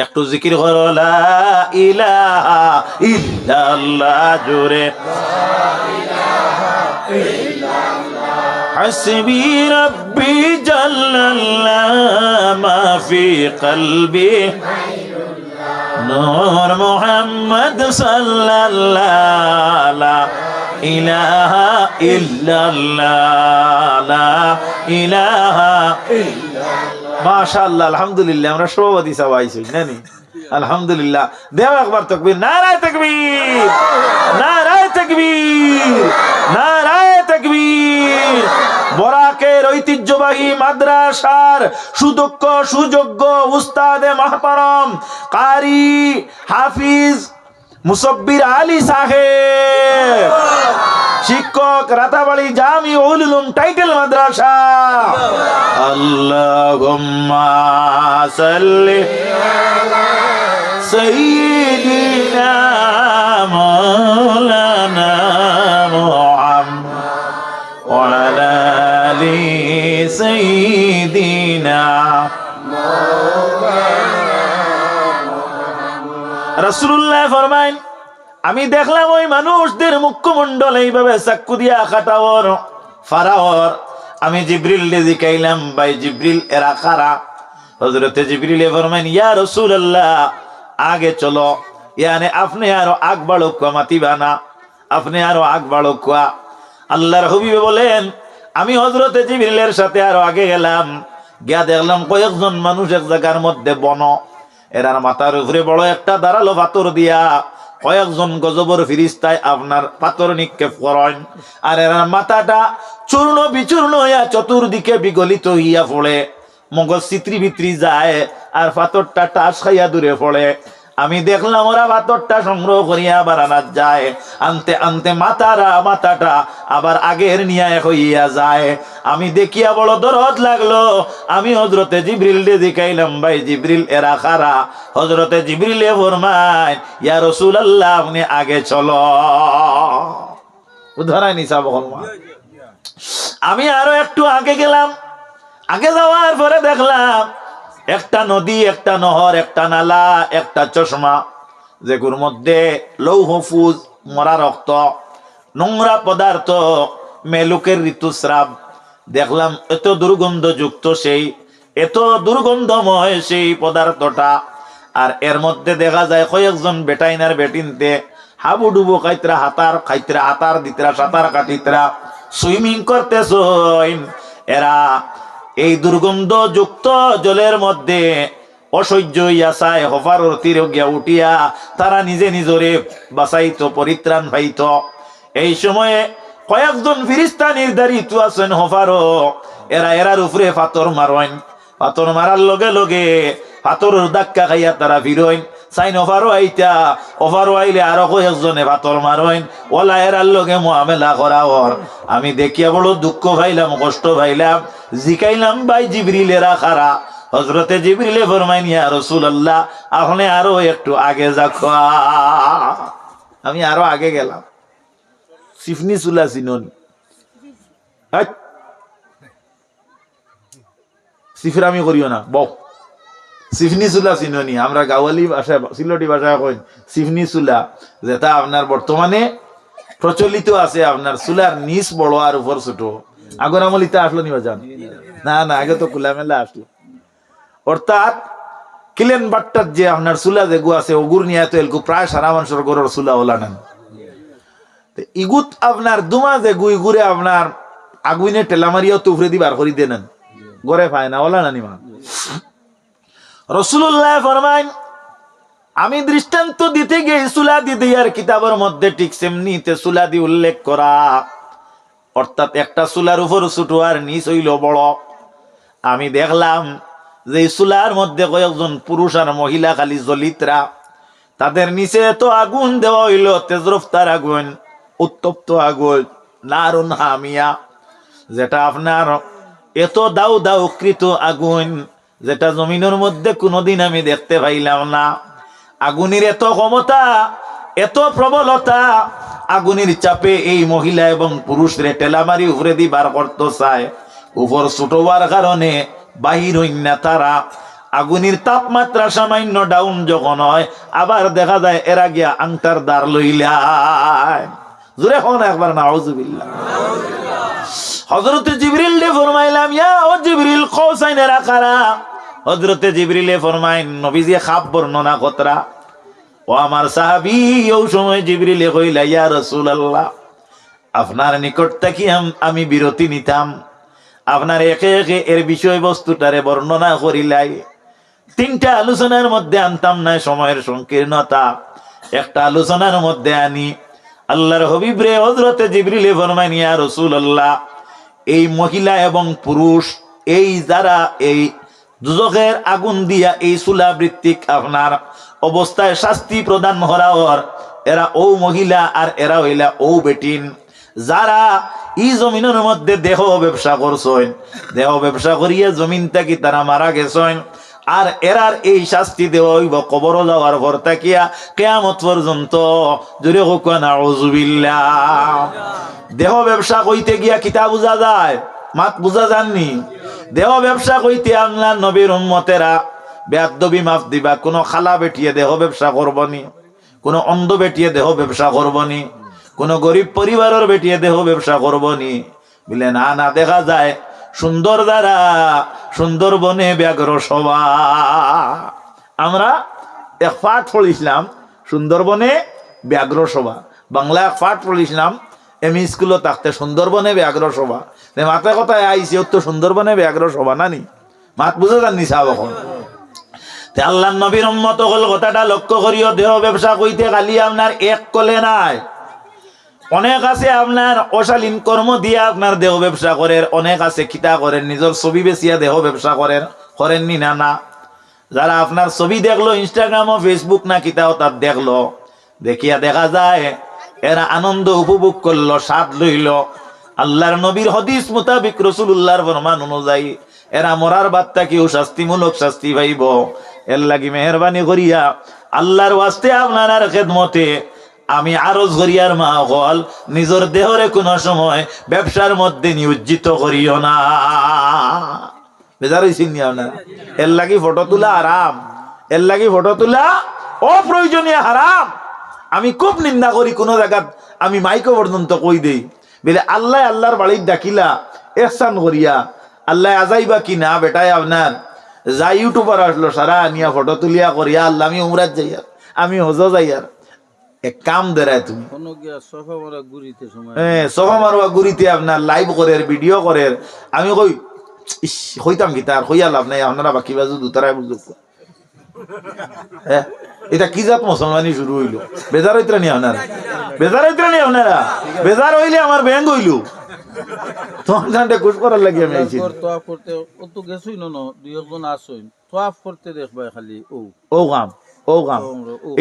একটু জিকির করো, লা ইলাহা ইল্লাল্লাহ, জোরে হাসবি রব্বি জাল্লাল্লাহ, মা ফি কলবি নূর মুহাম্মদ সাল্লাল্লাহ, লা ইলাহা ইল্লাল্লাহ, লা ইলাহা ইল্লাল্লাহ। মাশাআল্লাহ, আলহামদুলিল্লাহ, আমরা সভাপতি সবাই আইছি নানি, আলহামদুলিল্লাহ। দেও একবার তাকবীর, নারায়ে তাকবীর, নারায়ে তাকবীর, নারায়ে তাকবীর। বরাকের ঐতিহ্যবাহী মাদ্রাসার সুদক্ষ সুযোগ্য উস্তাদে মাহতারাম কারি হাফিজ মুসাব্বির আলী সাহেব, শিক্ষক রাতাবাড়ি জামিউল উলুম টাইটেল মাদ্রাসা। আল্লাহুম্মা সাল্লি আলা সাইয়্যিদিনা মাওলানা মুহাম্মদ ওয়া আলা আলি সাইয়্যিদিনা রাসূলুল্লাহ ফরমায়, আমি দেখলাম ওই মানুষদের মুখমণ্ডল এইভাবে চাক্কু দিয়া কাটাওয়ার ফারাওয়ার। আমি জিবরিল রে জিকাইলাম, ভাই জিবরিল এরা কারা? হযরতে জিবরিল ফরমায়, ইয়া রাসূলুল্লাহ, আগে চলো, ইয়ানে আপনি আরো আগ বাড়ো, মাতিবা না, আপনি আরো আগ বাড়ো। আল্লাহর হাবিব বলেন, আমি হযরতে জিবরিলের সাথে আরো আগে গেলাম, গিয়া দেখলাম কয়েকজন মানুষ এক জায়গার মধ্যে বন, এরার মাথার উপরে বড় একটা দাঁড়ালো পাথর দিয়া কয়েকজন গজবর ফিরিস্তায় আপনার পাথর নিক্ষেপ করেন, আর এরার মাথাটা চূর্ণ বিচূর্ণ হইয়া চতুর্দিকে বিগলিত হইয়া পড়ে, মগজ চিত্রি ভিত্রি যায়, আর পাথরটা টাস খাইয়া দূরে পড়ে। আমি দেখলাম ওরা পাথরটা সংগ্রহ করিয়া আবার আনা যায়, আনতে আনতে মাথাটা আবার আগের নিয়ে হইয়া যায়। আমি দেখিয়া বড় দরদ লাগলো। আমি হযরতে জিবরিল রে দেখাইলাম, ভাই জিবরিল এরা কারা? হযরতে জিবরিলে ফরমায়, ইয়া রাসূলুল্লাহ, আপনি আগে চলো। উদাহরণ হিসাব আমি আরো একটু আগে গেলাম। আগে যাওয়ার পরে দেখলাম একটা নদী, একটা নহর, একটা নালা, একটা চশমা, যেগুলোর মধ্যে লৌহ ফুজ, মরা রক্ত, নোংরা পদার্থ, মেলুকের ঋতুস্রাব। দেখলাম এত দুর্গন্ধযুক্ত, এত দুর্গন্ধময় সেই পদার্থটা। আর এর মধ্যে দেখা যায় কয়েকজন বেটাইনার বেটিনতে হাবুডুবু খাইতরা, হাতার দিতরা, সাঁতার কাটিতরা, সুইমিং করতেছ। এরা এই দুর্গন্ধযুক্ত জলের মধ্যে অসহ্য হইয়া চায়, হফারর তীরে গিয়া উঠিয়া তারা নিজে নিজরে বাঁচাইত, পরিত্রাণ পাইত। এই সময়ে কয়েকজন ফিরিস্তা নির্ধারিত আছেন হফারও, এরার উপরে পাথর মারেন। পাথর মারার লগে লগে পাথরের ধাক্কা খাইয়া তারা ফিরেন, সাইন অফারও আইতা অফারও আইলে আরো কয়েকজনে ভাতর মারইন ওলা এরার লগে মুআমেলা করা ওর আমি দেখিয়া বড় দুঃখ পাইলাম কষ্ট পাইলাম জিকাইলাম ভাই জিবরিলেরা খারা হযরতে জিবরিলে ফরমাইন ইয়া রাসূলুল্লাহ আপনি আরো একটু আগে যাও আমি আরো আগে গেলাম সিফনি চুলা চিনন সিফরামি করিও না বউ সিফনি চুলা চিননি আমরা গাওয়ালি ভাষায় সিলটি ভাষায় কই সিফনি চুলা যেটা আপনার বর্তমানে প্রচলিত আছে আপনার চুলার নিচ বড় আর উপর ছোট আগর আমলিতে আসলো নিবা জান না না আগে তো খোলামেলা আসলো অর্থাৎ কিলেন বাট্টার যে আপনার চুলা যেগু আছে ওগুর নিয়ে তো এলকু প্রায় সারা মানুষের গরুর চুলা ওলা নেন ইগুত আপনার দুমা যেগু ইগুরে আপনার আগুনে টেলামারিয়াও তুফরে দি বার করি দেন গড়ে পায় না ওলা নানি মা রাসূলুল্লাহ ফরমাইন আমি দৃষ্টান্ত দিতে গিয়ে চুলা দিতে আর কিতাবের মধ্যে ঠিক সেমনিতে চুলা দি উল্লেখ করা অর্থাৎ একটা চুলার উপর ছোট আর নিচ হইল বড় আমি দেখলাম যে চুলার মধ্যে কয়েকজন পুরুষ আর মহিলা খালি জ্বলিতরা তাদের নিচে এত আগুন দেওয়া হইল তেজরফতার আগুন উত্তপ্ত আগুন নারুন হামিয়া যেটা আপনার এত দাউ দাউ কৃত আগুন যেটা জমিনের মধ্যে কোনোদিন আমি দেখতে পাইলাম না আগুনের এত ক্ষমতা এত প্রবলতা আগুনের চাপে এই মহিলা এবং পুরুষরে টেলামারি উপরে দি বার করতে চায় উপর ছোটবার কারণে বাহির হইন না তারা আগুনের তাপমাত্রা সামান্য ডাউন যখন হয় আবার দেখা যায় এরা গিয়া আংটার দ্বার লইলায় জোরে হন একবার নাউজুবিল্লাহ হযরতে জিবরিল রে ফরমাইলাম ইয়া ও জিবরিল কওসাইনেরা কারা হযরতে জিবরিলে ফরমাইন নবীজি খাব বর্ণনা কতরা ও আমার সাহাবী ওই সময় জিবরিলে কইলা ইয়া রাসূলুল্লাহ আপনার নিকট থেকে আমি বিরতি নিতাম আপনার একে একে এর বিষয়বস্তুটারে বর্ণনা করিলাই তিনটা আলোচনার মধ্যে আনতাম না সময়ের সংকীর্ণতা একটা আলোচনার মধ্যে আনি আল্লাহর হাবিব রে হযরতে জিবরিলে ফরমাইন ইয়া রাসূলুল্লাহ এই মহিলা এবং পুরুষ এই যারা এই দুজকের আগুন দিয়া এই চুলা বৃত্তিক আপনার অবস্থায় শাস্তি প্রদান হওয়ার এরা ও মহিলা আর এরা হইলা ও বেটিন যারা এই জমিনের মধ্যে দেহ ব্যবসা করছেন দেহ ব্যবসা করিয়া জমিন থাকি তারা মারা গেছেন আর এরার এই শাস্তি দেওয়া হইব কবর যাওয়ার পর তাকিয়া কিয়ামত পর্যন্ত জোরে হোক নাউজুবিল্লাহ দেহ ব্যবসা কইতে গিয়া কিতা বুঝা যায় মাত বুঝা যাননি দেহ ব্যবসা কইতে আপনার নবীর উম্মতেরা বেয়াদবি মাফ দিবা কোন খালা বেটিয়ে দেহ ব্যবসা করবনি কোন অন্ধ বেটিয়ে দেহ ব্যবসা করবনি কোন গরিব পরিবারের বেটিয়ে দেহ ব্যবসা করবনি বলে না না দেখা যায় সুন্দর দ্বারা সুন্দরবনে ব্যাঘ্র সভা আমরা এক পাঠ পড়িছিলাম সুন্দরবনে ব্যাঘ্র সভা বাংলা এক পাঠ পড়িছিলাম এমই স্কুলে থাকতে সুন্দরবনে ব্যাঘ্র সভা মাথায় কথায় আইসি তো সুন্দরবনে ব্যাঘ্র সভা নানি মাত বুঝে যাননি সাহেব এখন আল্লাহ নবীর উম্মত হল কথাটা লক্ষ্য করিও দেহ ব্যবসা কইতে খালি আপনার এক কলে নাই অনেক আছে আপনার অশালীন কর্ম দিয়ে আপনার দেহ ব্যবসা করেন অনেক আছে খিতা করেন নিজের ছবি বেচিয়া দেহ ব্যবসা করেননি না না যারা আপনার ছবি দেখলো ইনস্টাগ্রাম ও ফেসবুক না খিতাও তার দেখলো দেখিয়া দেখা যায় এরা আনন্দ উপভোগ করলো স্বাদ লইল আল্লাহর নবীর হাদিস মোতাবিক রাসূলুল্লাহর ফরমান অনুযায়ী এরা মরার বাদটা কেউ শাস্তিমূলক শাস্তি পাইব এর লাগি মেহরবানি করিয়া আল্লাহর ওয়াস্তে আপনার খেদমতে আমি আরজ করিয়ার মা হল নিজের দেহরে কোন সময় ব্যবসার মধ্যে নিয়োজিত করিও না বেজার হইছেন নি আপনারা এর লাগি ফটো তোলা হারাম এর লাগি ফটো তোলা অপ্রয়োজনীয় হারাম আমি খুব নিন্দা করি কোন জায়গা আমি মাইকো পর্যন্ত কই দেই বলে আল্লাহ আল্লাহর বাড়ির ডাকিলা ইহসান করিয়া আল্লাহ আজাইবা কি না বেটায় আপনার যা ইউটিউবার আসলো সারা নিয়া ফটো তুলিয়া করিয়া আল্লাহ আমি উমরাত যাইয়ার আমি হজ যাইয়ার এক কাম দেরায় তুমি সোফা মারবা গুড়িতে আপনার লাইভ করে ভিডিও করে আমি কই হইতাম কি তার হইয়া লাভ নাই আপনারা বাকি বাজু দুতারায় বুঝুক এটা কি জাত মুসলমানি শুরু হইলো বেজার হইতে নি আপনারা বেজার হইতে নি আপনারা বেজার হইলে আমার ব্যাংক হইলো তোমার জানতে খুশ করার লাগি আমি আইছি তোয়াফ করতে ও তো গেছই না দুই একজন আসইন তোয়াফ করতে দেখবা খালি ও কাম ও কাম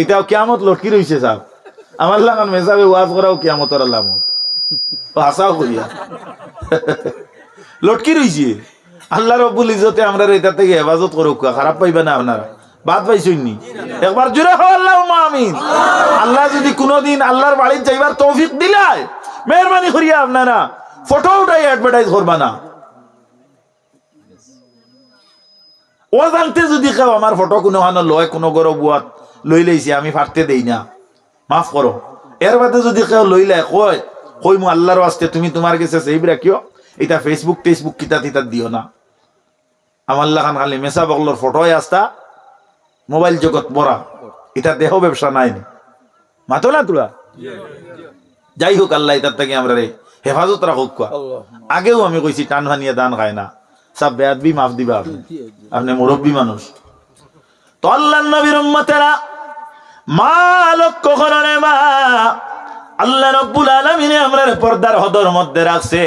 এটাও কিয়ামত লটকি রইছে সাহেব আমার লাগান মেসাবে ওয়াজ করাও কিয়ামতের আলামত হাসাও করিয়া লটকি রইছে আল্লাহ রব্বুল ইজ্জতে আমরা এটা থেকে হেফাজত করুক খারাপ পাইবে না আপনারা বাদ পাইছইনি একবার জোরে হও আল্লাহুম্মা আমিন আল্লাহ যদি কোনোদিন আল্লাহর বাড়িতে যাইবার তৌফিক দিলায় মেহেরবানি করিয়া আপনারা ফটো উঠাই অ্যাডভার্টাইজ করবা না ও জানতে যদি কেউ আমার ফটো কোনো হানো লয় কোনো গরো বুয়াত লই লইছি আমি ফাটতে দেই না মাফ করো এর বাদে যদি কেউ লইলে কই মু আল্লাহর ওয়াস্তে তুমি তোমার কাছে সেভ রাখিও এটা ফেসবুক টেসবুক কিতা তিতা দিও না আমার লাগান খালি মেসা বগলোর ফটোয় আসতা মোবাইল জগৎ বড়া এটা দেহ ব্যবসা নাই মাতো না তোরা যাই হোক আল্লাহ এটার থেকে আমরা রে হেফাজত রাখুক আগেও আমি কইছি টান ভানিয়ে দান খায় না সব বেয়াদবি মাফ দিবা আপনি মুরব্বী মানুষ তো আল্লাহর নবীর উম্মতেরা মা লক্ষ্য করো রে মা আল্লাহ রাব্বুল আলামিন আমরার পর্দার হদর মধ্যে রাখছে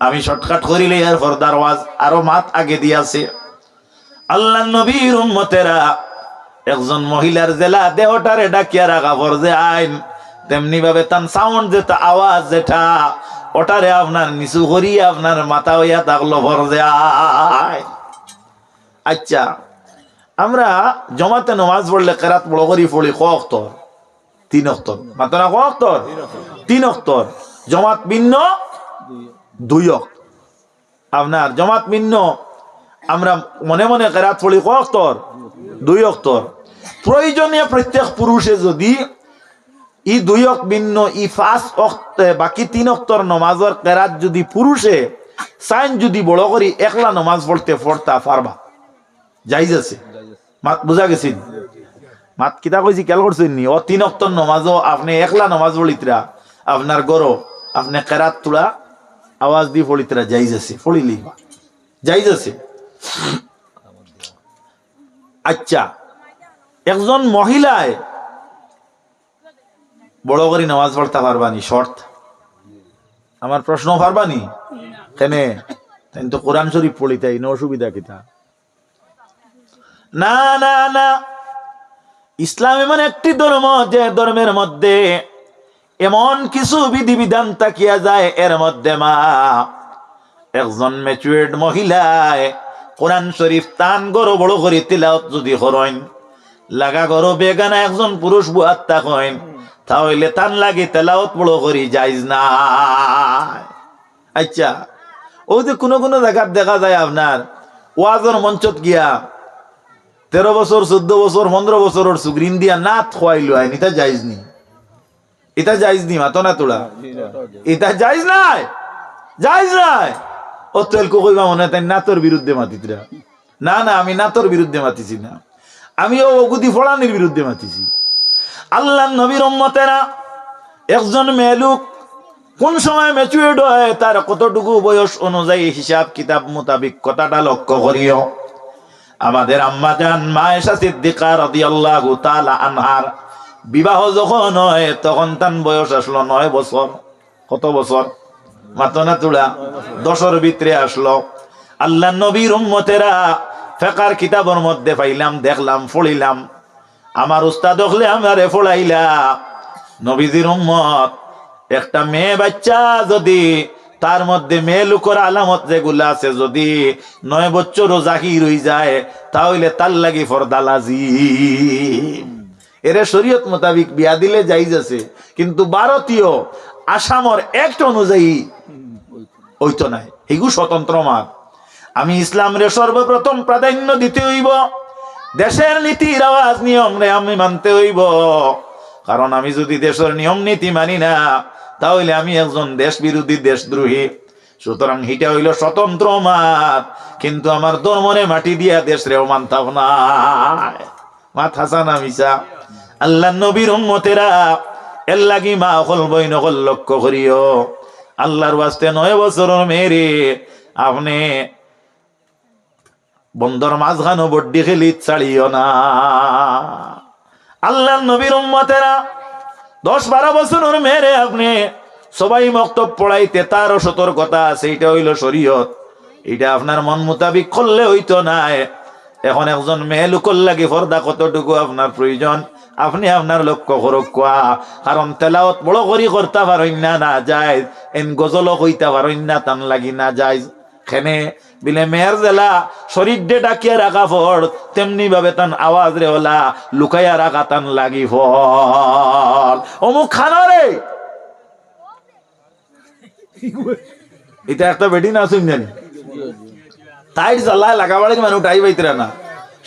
আমি শর্টকাট করিলে এর পর্দার ওয়াজ আরো মাত আগে দিয়াছে আল্লাহর নবীর উম্মতেরা একজন মহিলার জেলা দেহটারে ডাকিয়া রাখা ফরজে আইন তেমনি ভাবে তার সাউন্ড যেটা আওয়াজ যেটা ওটারে আপনার নিচু করিয়া আপনার মাথা হইয়া থাকলো ফরজে আইন আচ্ছা আমরা জমাতে নামাজ পড়লে কেরাত বড় করি পড়ি ক অক্তর 3 অক্তর মাত্র না ক অক্তর 3 অক্তর জমাত ভিন্ন 2 অক্ত আপনার জমাত ভিন্ন আমরা মনে মনে কেরাত পড়ি ক অক্তর 2 অক্তর প্রয়োজনীয় প্রত্যেক পুরুষে যদি ই 2 অক্ত ভিন্ন ই 5 অক্ত বাকি 3 অক্তর নামাজের কেরাত যদি পুরুষে সাইন যদি বড় করি একলা নামাজ পড়তে পারবা জায়েজ আছে মাত বুঝা গেছেন মাত কিতা কইছি খেয়াল করছেন নি ও 3 অক্তর নামাজও আপনি একলা নামাজ পড়িতরা আপনার গরো আপনি কেরাত তুলা আওয়াজ দিয়ে পড়িতরা জায়েজ আছে পড়িলি জায়েজ আছে আচ্ছা একজন মহিলায় বড় করে নামাজ পড়তে পারবানি শর্ত আমার প্রশ্ন পারবানি কেনে তাই তো কোরআন শরীফ পড়িতাই না অসুবিধা কিতা না না না ইসলাম এমন একটি ধর্ম যে ধর্মের মধ্যে এমন কিছু বিধিবিধান তাকিয়া যায় এর মধ্যে মা একজন ম্যাচুয়ার্ড মহিলায় কোরআন শরীফ তান গরো বড় করে তিলাওয়াত যদি করেন লাগা গরো বেগানা একজন পুরুষ বুয়াত থাকেন তাহলে তান লাগে তেলাওয়াত বড় করি জায়েজ না আচ্ছা ও যে কোনো কোনো জায়গা দেখা যায় আপনার ওয়াজের মঞ্চত গিয়া 13 বছর 14 বছর 15 বছরের সুগ্রিন দিয়া নাত খোয়াইলো আইন এটা জায়েজ নি এটা জায়েজ নি মাতো না তোলা এটা জায়েজ নাই ও তেল কইবা মনে তাই নাতর বিরুদ্ধে মাতিতরা না না আমি নাতর বিরুদ্ধে মাতিছি না আমি ও গুদি ফড়ানির বিরুদ্ধে মাতিছি আল্লাহর নবীর উম্মতেরা একজন মেলুক কোন সময় ম্যাচুয়ার্ড হয় তার কতটুকু বয়স অনুযায়ী হিসাব কিতাব মোতাবিক কথাটা লক্ষ্য করিও আমাদের আম্মা জান মা আয়েশা সিদ্দিকা রাদিয়াল্লাহু তাআলা আনহার বিবাহ যখন হয় তখন তার বয়স আসলো 9 বছর কত বছর মাতনা তুলা 10 এর ভিতরে আসলো আল্লাহর নবীর উম্মতেরা ফিকহের কিতাবের মধ্যে পাইলাম দেখলাম পড়িলাম আমার উস্তাদ হলে আমারে পড়াইলা নবীজির উম্মত একটা মেয়ে বাচ্চা যদি তার মধ্যে মেয়ে লুকর আলামত যেগুলো আছে যদি 9 বছরও জাহির হয়ে যায় তাহলে তার লাগি ফরদা লাজিম এরে শরীয়ত মোতাবিক বিয়া দিলে জায়েজ আছে কিন্তু ভারতীয় আসামর অ্যাক্ট অনুযায়ী ওইতো নাই এগু স্বতন্ত্র মাত আমি ইসলামরে সর্বপ্রথম প্রাধান্য দিতে হইব দেশের নীতি রেওয়াজ নিয়ম রে আমি মানতে হইব কারণ আমি যদি দেশের নিয়ম নীতি মানি না তাহলে আমি একজন দেশ বিরোধী দেশদ্রোহী সুতরাং হিটা হইল স্বতন্ত্র মাত কিন্তু আমার ধর্মরে মাটি দিয়া দেশ রেও মানতাম না মাত হাসানা মিসা আল্লাহ নবীর উম্মতেরা এর লাগি মা হল বই নকল লক্ষ্য করিও আল্লাহর ওয়াস্তে 9 বছরের মেয়েরে আপনি বন্দর মাঝখানো বড্ডি খেলি ছাড়িও না আল্লাহর নবীর উম্মতেরা 10-12 বছরের মেয়েরে আপনি সবাই মক্তব পড়াইতে তারও সতর্কতা আছে এটা হইল শরীয়ত এটা আপনার মন মোতাবিক করলে হইতো না এখন একজন মেয়ে লোকর লাগে পর্দা কতটুকু আপনার প্রয়োজন আপনি আপনার লক্ষ্য করক কোয়া। কারণ তেলাওয়াত বড় করি করতে পারেন না যায়, এন গজলও কইতে পারেন না তান লাগি না যায়। খেনে বিলে মেয়ের জেলা শরীর ডে ডাকিয়া রাখা ফর তেমনি ভাবে তান আওয়াজ রে ওলা লুকাইয়া রাখা তান লাগি ফল অমুক খানারে। এটা একটা বেটি না শুনছেন তাই জ্বালায় লাগাবাড়ি মানুষ টাই পাইতরা না,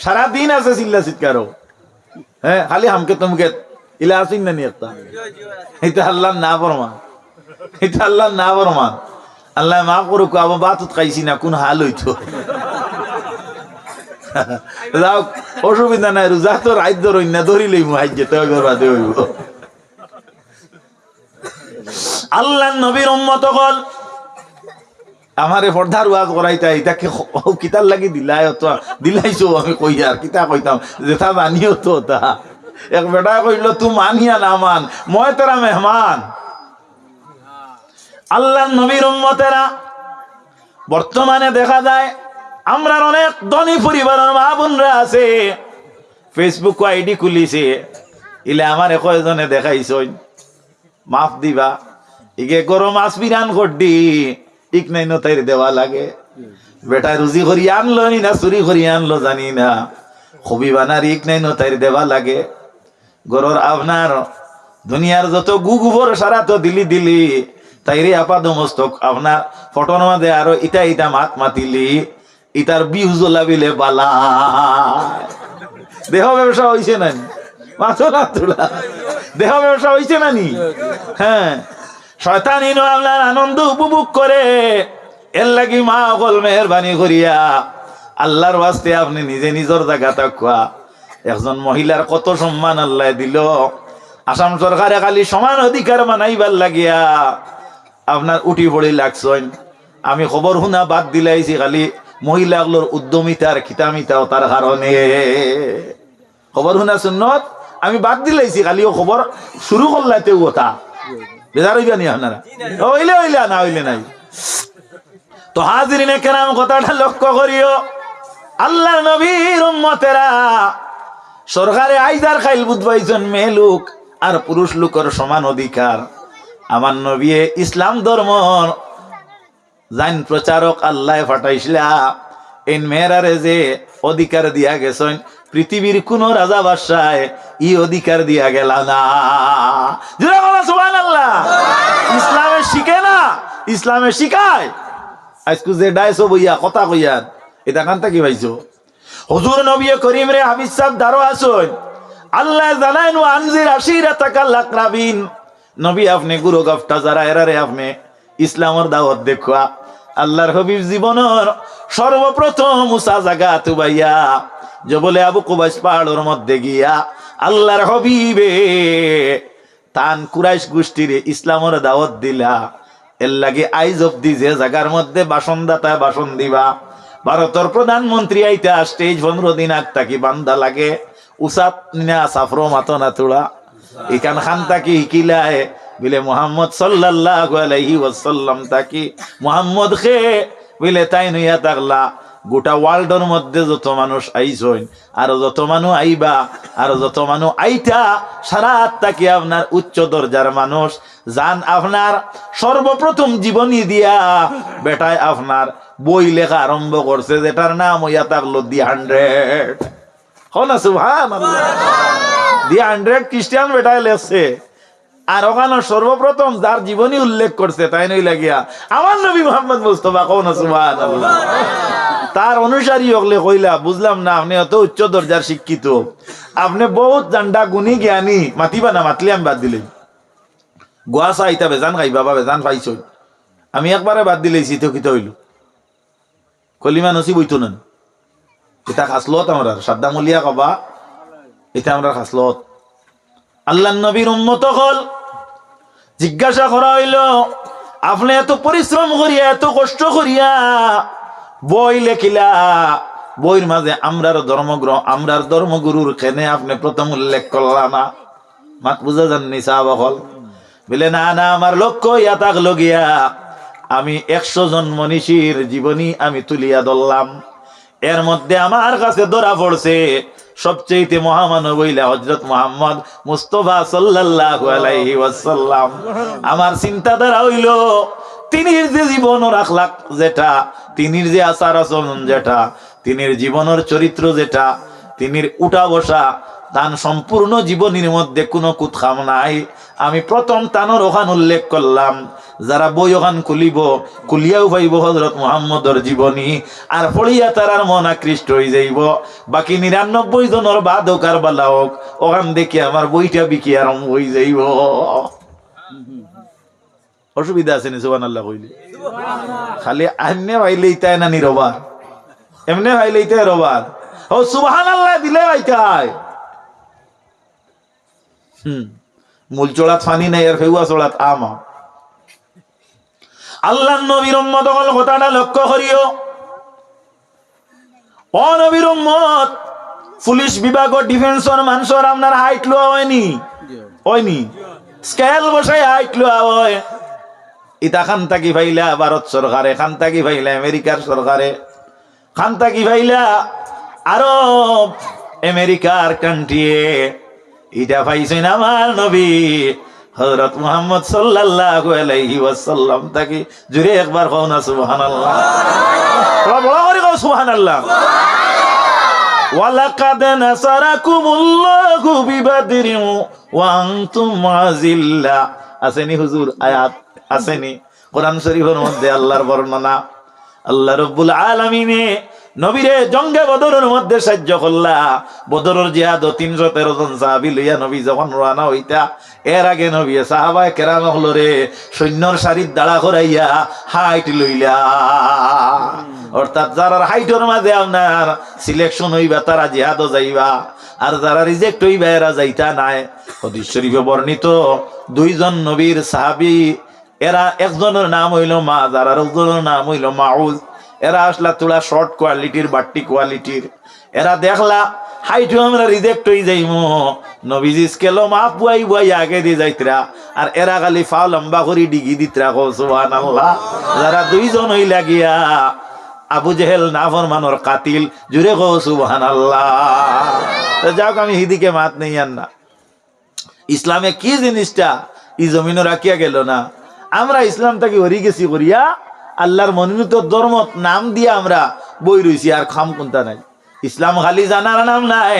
সারাদিন আছে চিল্লা চিৎকারও। হ্যাঁ খালি হামকে তুমকে ইলা আসিন না নি একটা। এটা আল্লাহ না ফরমান, এটা আল্লাহ না ফরমান। আল্লাহ মা করুক আবার বাতুত খাইছি না কোন হাল হইতো। যাও অসুবিধা নাই, রোজা তো রাত ধরই না ধরিলেই মুহাজ্জে তো গরবাদে হইব। আল্লাহ নবীর উম্মত হল আমারে পর্দার ওয়াজ করাইতা এটাকে কিতার লাগি দিলাই তো দিলাইছো আমি কই আর কিতা কইতাম যেটা জানিও তো তা এক বেটা কইল তুই মানিয়া না মান মই তোরা মেহমান। আল্লাহ নবীর উম্মতেরা বর্তমানে দেখা যায় আমরা অনেক ধনী পরিবারের মা বোনরা আছে ফেসবুক আইডি খুলিছে ইলে আমার কয়জনে দেখাইছই মাফ দিবা ইগে গরম মাছ বিরান করডি ঠিক নাই নতাইর দেওয়া লাগে। বেটা রুজি করি আনলো নি না চুরি করি আনলো জানি না, খুবই বানার ইক নাই নতাইর দেওয়া লাগে। গরর আপনার দুনিয়ার যত গুগুবর সারা তো দিলি তাইরে আপাদ মস্তক আপনার ফটোর মধ্যে আরো ইটা ইটা মাত মাতিলি ইটার বিহুজলা বিলে বালা দেহ ব্যবসা হইছে না মাথো না তোলা দেহ ব্যবসা হইছে না নি। হ্যাঁ শয়তানি নো আপনার আনন্দ উপভোগ করে এর লাগি মা অকল মেহরবানি করিয়া আল্লাহর ওয়াস্তে আপনি নিজে নিজের জায়গা থাকুয়া। একজন মহিলার কত সম্মান আল্লাহ দিল, আসাম সরকারে খালি সমান অধিকার বানাইবার লাগিয়া আপনার উঠি পড়ি লাগছেন। আমি খবর শুনা বাদ দিলাইছি খালি মহিলাগুলোর উদ্যমিতার খিতামিতাও তার কারণে খবর শুনা সুন্নত আমি বাদ দিলাইছি খালি ও খবর শুরু করলাইতেও কথা বেজার হইবা নি আপনারা হইলে হইলে না হইলে নাই। তো হাজিরিনে কেরাম কথাটা লক্ষ্য করিও আল্লাহ নবীর উম্মতেরা সরকারে আইদার খাইল বুধবাইজন মেয়ে লোক আর পুরুষ লোকের সমান অধিকার। আমার নবী ইসলাম ধর্ম জান প্রচারক আল্লাহ ফাটাইছিলা এই মেয়েরারে যে অধিকার দিয়া গেছেন পৃথিবীর কোন রাজা বাদশায় ই অধিকার দিয়া গেল না। সুবহানাল্লাহ। ইসলামে শিখে না, ইসলামে শিখায়। আজকে যে ডাইছো বইয়া কথা কইয়ার এটা কান্তা কি ভাইছো হুজুর নবী করিম রে হাবিব সাহেব দারো আসুন আল্লাহ জানাইন আনজির আশিরাতাকাল আকরাবিন। নবী আপনি গুরু গফটা যারা এরারে আপনি ইসলামের দাওয়াত দেখুয়া। আল্লাহর হাবিব জীবনের সর্বপ্রথম উসা জায়গা তুবাইয়া যে বলে আবু কুবাইস পাহাড়ের মধ্যে গিয়া আল্লাহর হাবিবে তান কুরাইশ গোষ্ঠীর ইসলামের দাওয়াত দিলা। এর লাগে আইজ অব্দি যে জায়গার মধ্যে বাসনদাতা বাসন দিবা ভারতের প্রধানমন্ত্রী আইতা স্টেজ 15 দিন আগ তাকি বান্দা লাগে উসাত না সাফরো মাতো না তোড়া ইকান খান তাকি হিকিলায় বিলে মুহাম্মদ সাল্লাল্লাহু আলাইহি ওয়াসাল্লাম তাকি মুহাম্মদ খে বিলে তাই নইয়া তাগলা গোটা ওয়ার্ল্ডের মধ্যে যত মানুষ আইছইন আর যত মানুষ আইবা আর যত মানুষ আইতা সারা তাকি আপনার উচ্চ দরজার মানুষ জান আপনার সর্বপ্রথম জীবনী দিয়া বেটায় আপনার বই লেখা আরম্ভ করছে যেটার নাম হইয়া থাকলো দি 100 হনা সুবহানাল্লাহ। দি 100 খ্রিস্টান বেটায় লেখছে আর ওখানে সর্বপ্রথম যার জীবনী উল্লেখ করছে তাই নই লাগিয়া আমার নবী মুহাম্মদ মুস্তাফা কোন সুবহানাল্লাহ। তার অনুসারী হলে কইলা বুঝলাম না আপনি অত উচ্চ দরজার শিক্ষিত, আপনি বহুত জান্ডা গুণী জ্ঞানী, মাতিবা না মাতলে আমি বাদ দিলে গোয়াশা আইতা বেজান খাই বাবা বেজান পাইছ আমি একবারে বাদ দিলেছি তো কিতা হইল কলিমা নসিব হইতো না। এটা খাসলত আমরা সাদ্দামলিয়া কবা এটা আমরা খাসলত। আল্লাহ নবীর উম্মত হল জিজ্ঞাসা করা হইল আপনি এত পরিশ্রম করিয়া এত কষ্ট করিয়া বই লেখিলা, বইয়ের মাঝে আমরার ধর্মগুরুর খেনে আপনি প্রথম উল্লেখ করলা না? মাত বুঝা যাননি সাহাবা হল বলে না না আমার লক্ষ্য ইয়া থাকলো গিয়া আমি 100 জন মনীষীর জীবনী আমি তুলিয়া ধরলাম। এর মধ্যে আমার কাছে ধরা পড়ছে সবচেয়ে মহামানব হইলা হযরত মুহাম্মদ মুস্তাফা সাল্লাল্লাহু আলাইহি ওয়াসাল্লাম। আমার চিন্তাধারা হইল তিনির যে জীবনের আখলাক যেটা, তিনির যে আচার আচরণ যেটা, তিনির জীবনের চরিত্র যেটা, তিনির উঠা বসা তান সম্পূর্ণ জীবনের মধ্যে কোনো কুৎখাম নাই। আমি প্রথম তানোর ওখান উল্লেখ করলাম, যারা বই ওখান কুলিয়াও পাইব হযরত মুহাম্মদর জীবনী, আর পড়িয়া তারার মন আকৃষ্ট হয়ে যাইব। বাকি ৯৯ জনের বাদ হোক আর বালা হোক, ওখান দেখে আমার বইটা বিকি আরম্ভ হয়ে যাইব। অসুবিধা আছে নি? সুবহানাল্লাহ কইলে খালি আন্নে ভাইলেই তাই না নিরবা, এমনি ভাইলেই তাই রবার। ও সুবহানাল্লাহ দিলে ভাইতাই মূল চড়াত ফানি নাই আর ফেউয়া চড়াত আমা। আল্লাহ নবীর উম্মত হল কথাটা লক্ষ্য করিও। ও নবীর উম্মত, পুলিশ বিভাগ ও ডিফেন্সর মানুষের আপনার হাইট লোয়া হয়নি, হয়নি স্কেল বসাই হাইট লোয়া হয়। ইটা খান থাকি ভাইলা ভারত সরকারে, খান থাকি ভাইলা আমেরিকার সরকারে, খান থাকি ভাইলা আরব আমেরিকার কান্ট্রি। ইটা পাইছেন আমার নবী হযরত মুহাম্মদ সাল্লাল্লাহু আলাইহি ওয়াসাল্লাম তাকে জুড়ে একবার কও না সুবহানাল্লাহ, বড় করে কও সুবহানাল্লাহ। ওয়ালাকাদ নাসারাকুমুল্লাহু বিবাদরিন ওয়া আনতুম আযিল্লা। আসেনি হুজুর আয়াত আসেনি কোরআন শরীফের মধ্যে আল্লাহর বর্ণনা। আল্লাহ রাব্বুল আলামিনে নবীরে জঙ্গে বদরের মধ্যে সাহায্য করলা। বদরের জিহাদ ৩১৩ জন সাহাবী লইয়া নবী যখন রওনা হইতা, এর আগে নবী সাহাবায়ে কেরাম হলরে সৈন্যর সারির দাঁড়া করাইয়া হাইট লইলা। অর্থাৎ যারা হাইটের মাঝে আপনার সিলেকশন হইবা তারা জিহাদও যাইবা, আর যারা রিজেক্ট হইবা এরা যাইতা নাই। হাদিস শরীফে বর্ণিত ২ জন নবীর সাহাবী, এরা একজনের নাম হইল মায আর আরেকজনের নাম হইল মাউজ। এরা আসলা তোলা শর্ট কোয়ালিটির, বাট্টি কোয়ালিটির। এরা দেখলা হাইটু আমরা রিজেক্ট হয়ে যাইমু, নবীজি স্কেল মাপ বুয়াই বুয়াই আগে দিয়ে যাইতরা, আর এরা খালি ফাও লম্বা করে ডিগি দিতরা। কও সুবহানাল্লাহ। যারা ২ জন হইলা গিয়া আবু জেহেল নাফরমানের কাতিল, জুড়ে কও সুবহানাল্লাহ। যাক আমি হিদিকে মাত নেই আর না। ইসলামে কি জিনিসটা ই জমিনে রাখিয়া গেল না। আমরা ইসলাম থেকে হরি গেছি করিয়া আল্লাহর মনোনীত ধর্ম নাম দিয়ে আমরা বই রইছি, আর খাম কোনটা নাই। ইসলাম খালি জানার নাম নাই,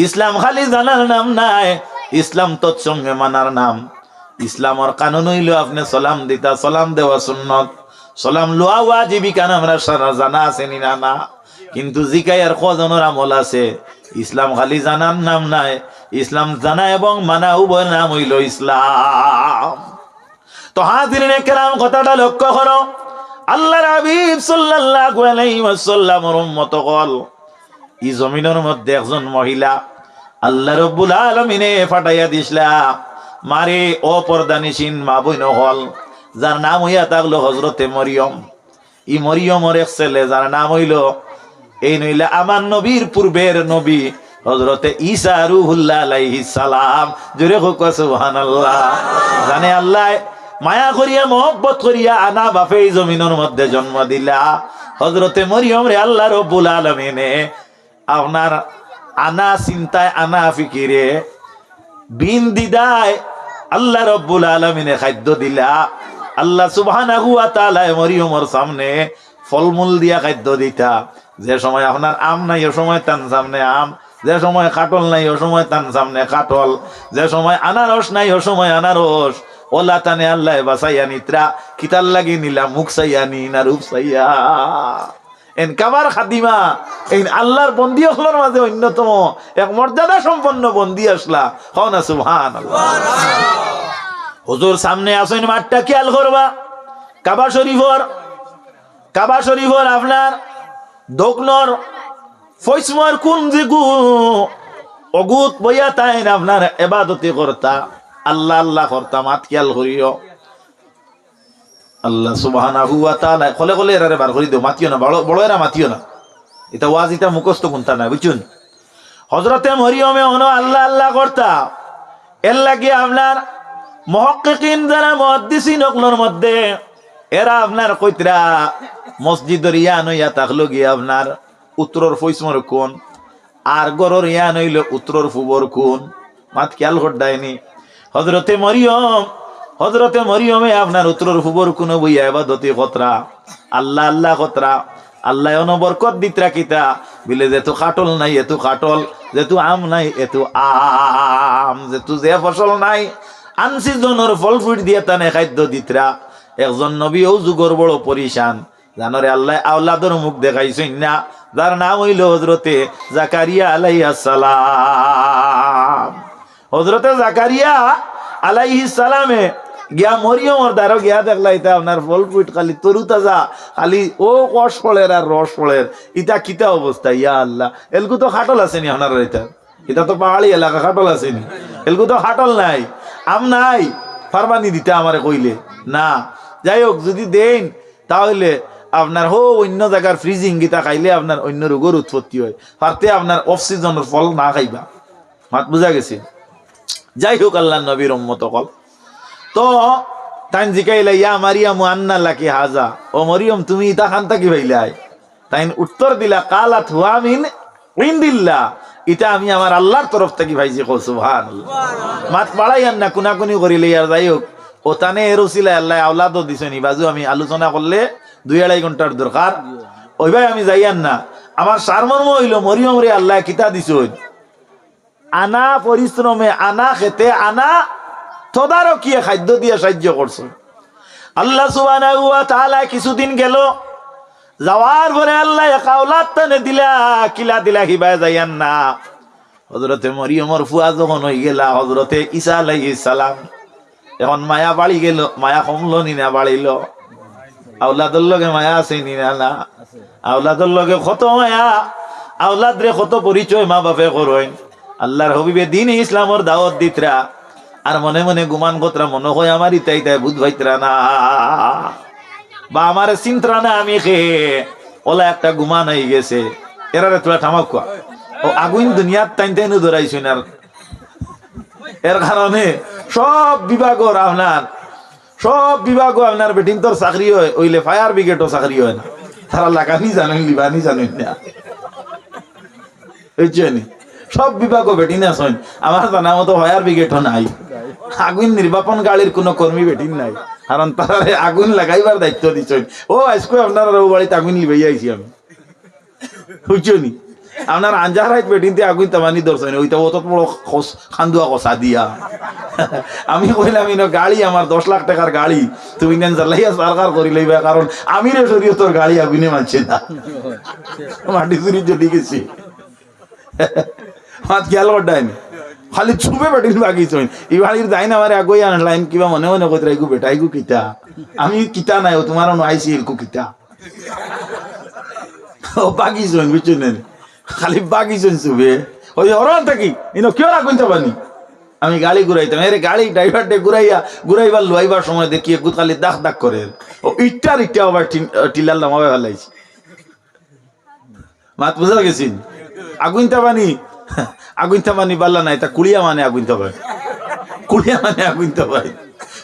ইসলাম খালি জানার নাম নাই, ইসলাম তৎসঙ্গে মানার নাম। ইসলামর কানুন হইল আপনি সালাম দিতা, সালাম দেওয়া সুন্নত, সালাম লোয়া ওয়াজিবি। কান আমরা সারা জানা আছে নি না, কিন্তু জিকায়ার কজনের আমল আছে। ইসলাম খালি জানার নাম নাই, ইসলাম জানা এবং মানা উভয় নাম হইল ইসলাম। তো হাজিরিনে কেরাম কথাটা লক্ষ্য করো। আল্লাহর হাবিব সাল্লাল্লাহু আলাইহি ওয়াসাল্লামের উম্মত হল এই জমিনের মধ্যে একজন মহিলা আল্লাহ রাব্বুল আলামিনে ফাটাইয়া দিছলা মারে অপরদানিসীন মা বোন হল, যার নাম হইয়া থাকলো হযরতে মরিয়ম। এই মরিয়মের এক ছেলে যার নাম হইল এই নইলে আমার নবীর পূর্বের নবী হযরতে ঈসা রূহুল্লাহ আলাইহিস সালাম। জোরে হোক সুবহানাল্লাহ। জানে আল্লাহ মায়া করিয়া মহব্বত করিয়া আনা বাপে এই জমিনের মধ্যে জন্ম দিলা হযরতে মরিয়ম রে। আল্লাহ রাব্বুল আলামিনে আপনার আনা চিন্তায়, আনা ফিকিরে, বিন দিদায় আল্লাহ রাব্বুল আলামিনে খাদ্য দিলা। আল্লাহ সুবহানাহু ওয়া তাআলা মরিয়মের সামনে ফলমূল দিয়া খাদ্য দিতা। যে সময় আপনার আম নাই ও সময় তার সামনে আম, যে সময় কাটল নাই ও সময় তার সামনে কাটল, যে সময় আনারস নাই ও সময় আনারস। ওলা টানে আল্লাহ বাসাইয়া নিত্রা কিতার লাগি নিলা মুখ চাইয়া নি না রূপ চাইয়া। এন কাবার খাদিমা এই আল্লাহর বন্দী হলোর মাঝে অন্যতম এক মর্যাদা সম্পন্ন বন্দী আসলা। হও না সুবহানাল্লাহ। হুজুর সামনে আসেন, মাঠটা খেয়াল করবা। কাবা শরীফর আপনার দোকনর ফৈসমর কোন জিগু অগুত বইয়া তাই আপনার ইবাদতি করতা, আল্লাহ আল্লাহ করতা। মাত খেয়াল করিও। আল্লাহ সুবহানাহু ওয়া তাআলা কলে কলে এরারে বার করি দিও, মাতিও না, বড় এরা মাতিও না। এটা ওয়াজ, এটা মুখস্থ কোনটা না, বুঝছুন। হযরতে মরিয়মে হনো আল্লাহ আল্লাহ করতা। এর লাগে আপনার মুহাক্কিকিন যারা মুহাদ্দিসিন ওগুলোর মধ্যে এরা আপনার কইতরা মসজিদের ইয়ান হইয়া থাকলো গিয়ে আপনার উত্তরর পশ্চিমর কোন, আর গরর ইয়ান হইল উত্তরর পূবর কোন। মাত খেয়াল করডায়নি হজরতে মরিয়মে আপনার উত্তরর পূবর কোন বইয়া ইবাদতি কতরা, আল্লাহ আল্লাহ কতরা। আল্লাহ অনবরকত দিতরা কিতা বিলে, যেহেতু খাটল নাই এতু খাটল, যেহেতু আম নাই এতু আম, যেহেতু যে ফসল নাই আনসি জনের ফল ফুট দিয়ে তানে খাদ্য দিতরা। একজন নবী ও যুগর বড় পরিশান, জানরে আল্লাহ আওলাদর মুখ দেখাইছেন না, যার নাম হইল হজরতে জাকারিয়া আলাইহিস সালাম। হজরতে জাকারিয়া আলাইহিস সালামে গিয়া মরিয়মর দ্বারা গিয়া দেখলা ইতা আপনার ফল ফুট খালি তরু তাজা, খালি ও কষ ফলের আর রস ফলের, ইটা কিতা অবস্থা। ইয়া আল্লাহ, এলকু তো খাটল আসেনি আপনার এটা, এটা তো পাহাড়ি এলাকা, খাটল আসেনি, এলকু তো খাটল নাই, আম নাই, ফারমানি দিতে আমারে কইলে না। যাই হোক, যদি দেন তাহলে আপনার অন্য জায়গার ফ্রিজিং গীতা খাইলে আপনার অন্য রোগের উৎপত্তি হয়, পারতে আপনার অফ সিজনের ফল না খাইবা। মাত বুঝা গেছে। যাই হোক, আল্লাহ নবীর উম্মত কল তো তাইন জিকাইলা, ইয়া মারিয়াম আন্না লাকি হাজা, ও মরিয়ম তুমি ইতা খান থাকি ভাইলাই? তাইন উত্তর দিলা, কালাত হুয়া মিন ইনদিল্লাহ, এটা আমি আমার আল্লাহর তরফ থেকে ভাইছি। কও সুবহানাল্লাহ। মাত বাড়াইয়ান না, কুনাকুনি করিলে। আর যাই হোক, ও তানে এরুসিলা আল্লাহ আওলাদও দিছেনি। বাজু আমি আলোচনা করলে 2-2.5 ঘন্টার দরকার, ওই ভাই আমি যাইয়ান না। আমার সারমর্ম হইল মরিয়ম রে আল্লাহ কিতা দিছই, আনা পরিশ্রমে, আনা খেতে, আনা তদারকিয়ে খাদ্য দিয়ে সাহায্য করছে। আল্লাহ সুবহানাহু ওয়া তাআলা কিছুদিন গেল, যাওয়ার পরে আল্লাহ এক আওলাদ তানে দিলা, কিলা দিলা হিবায় যাইয়ান না। হযরতে মরিয়মর ফুয়া যখন হয়ে গেলা হযরতে ঈসা আলাইহিস সালাম, এখন মায়া বাড়ি গেল, মায়া কমলো নি না বাড়িল? আওলাদের লগে মায়া আছে নি না? আওলাদের লগে কত মায়া, আওলাদ রে কত পরিচয় মা বাপে করইন। আল্লাহর হবিবে দিন ইসলামর দাওয়াত দিতরা, আর মনে মনে গুমান কতরা, মনে হয় আমার ইতাই তাই বুধ ভাইতরা না, বা আমার চিন্তা না, আমি খেয়ে ওলা একটা গুমান হয়ে গেছে। এরারে তোরা থামাক, ও আগুন দুনিয়ার টাইন টাইন ধরাইছেন। আর এর কারণে সব বিভাগর আপনার বেটিন তোর চাকরি হয়, ওইলে ফায়ার ব্রিগেডও চাকরি হয় না। তারা লাগানি জানেন, লিবানি জানেন না, বুঝছেন? সব বিভাগও বেটিন আছেন। আমার জানা মতো ফায়ার ব্রিগেডও নাই, আগুন নির্বাপন গাড়ির কোনো কর্মী বেটিন নাই, কারণ তারা আগুন লাগাইবার দায়িত্ব দিচ্ছেন। ও আজকে আপনার বাড়িতে আগুন লিবাই আইছি আমি, বুঝছনি? আপনার আঞ্জার হাইট বেটিনতে আগুন তামানি ধরছেন, ওইটা অত বড় খান্দুয়া কষা দিয়া। আমি কইলাম গাড়ি আমার 10 লাখ টাকার গাড়ি, তুমি নেন জ্বালাইয়া সরকার করি লইবা, কারণ আমি রে শরীয়তর গাড়ি আগুনে মানছে না, মাটি চুরি চলি গেছি। মাত খেয়াল করডাইনি, খালি ছুপে বেটিন বাগিয়েছেন। এই বাড়ির যাই না আমার আগুই আনলাইন, কিবা মনে মনে কইতে রাইগু বেটা আইগু কিতা, আমি কিতা নাই, ও তোমার আইসি এরকু কিতা, ও বাগিয়েছেন, বুঝছেন? খালি বাগিয়েছেন চুপে। ওই অরণ থাকি ইনো কেউ আগুন চাবানি, আমি গাড়ি ঘুরাইতাম, এর গাড়ি ড্রাইভারটা ঘুরাইবার লোয়াইবার সময় দেখি খালি দাগ দাগ করে, ও ইটা আবার টিলার নামাবে ফেলাইছি। মাত বুঝা গেছেন? আগুন চাবানি, আগুন থামানি পারলা না, এটা কুড়িয়া মানে আগুন থাবাই, কুড়িয়া মানে আগুন থাবাই,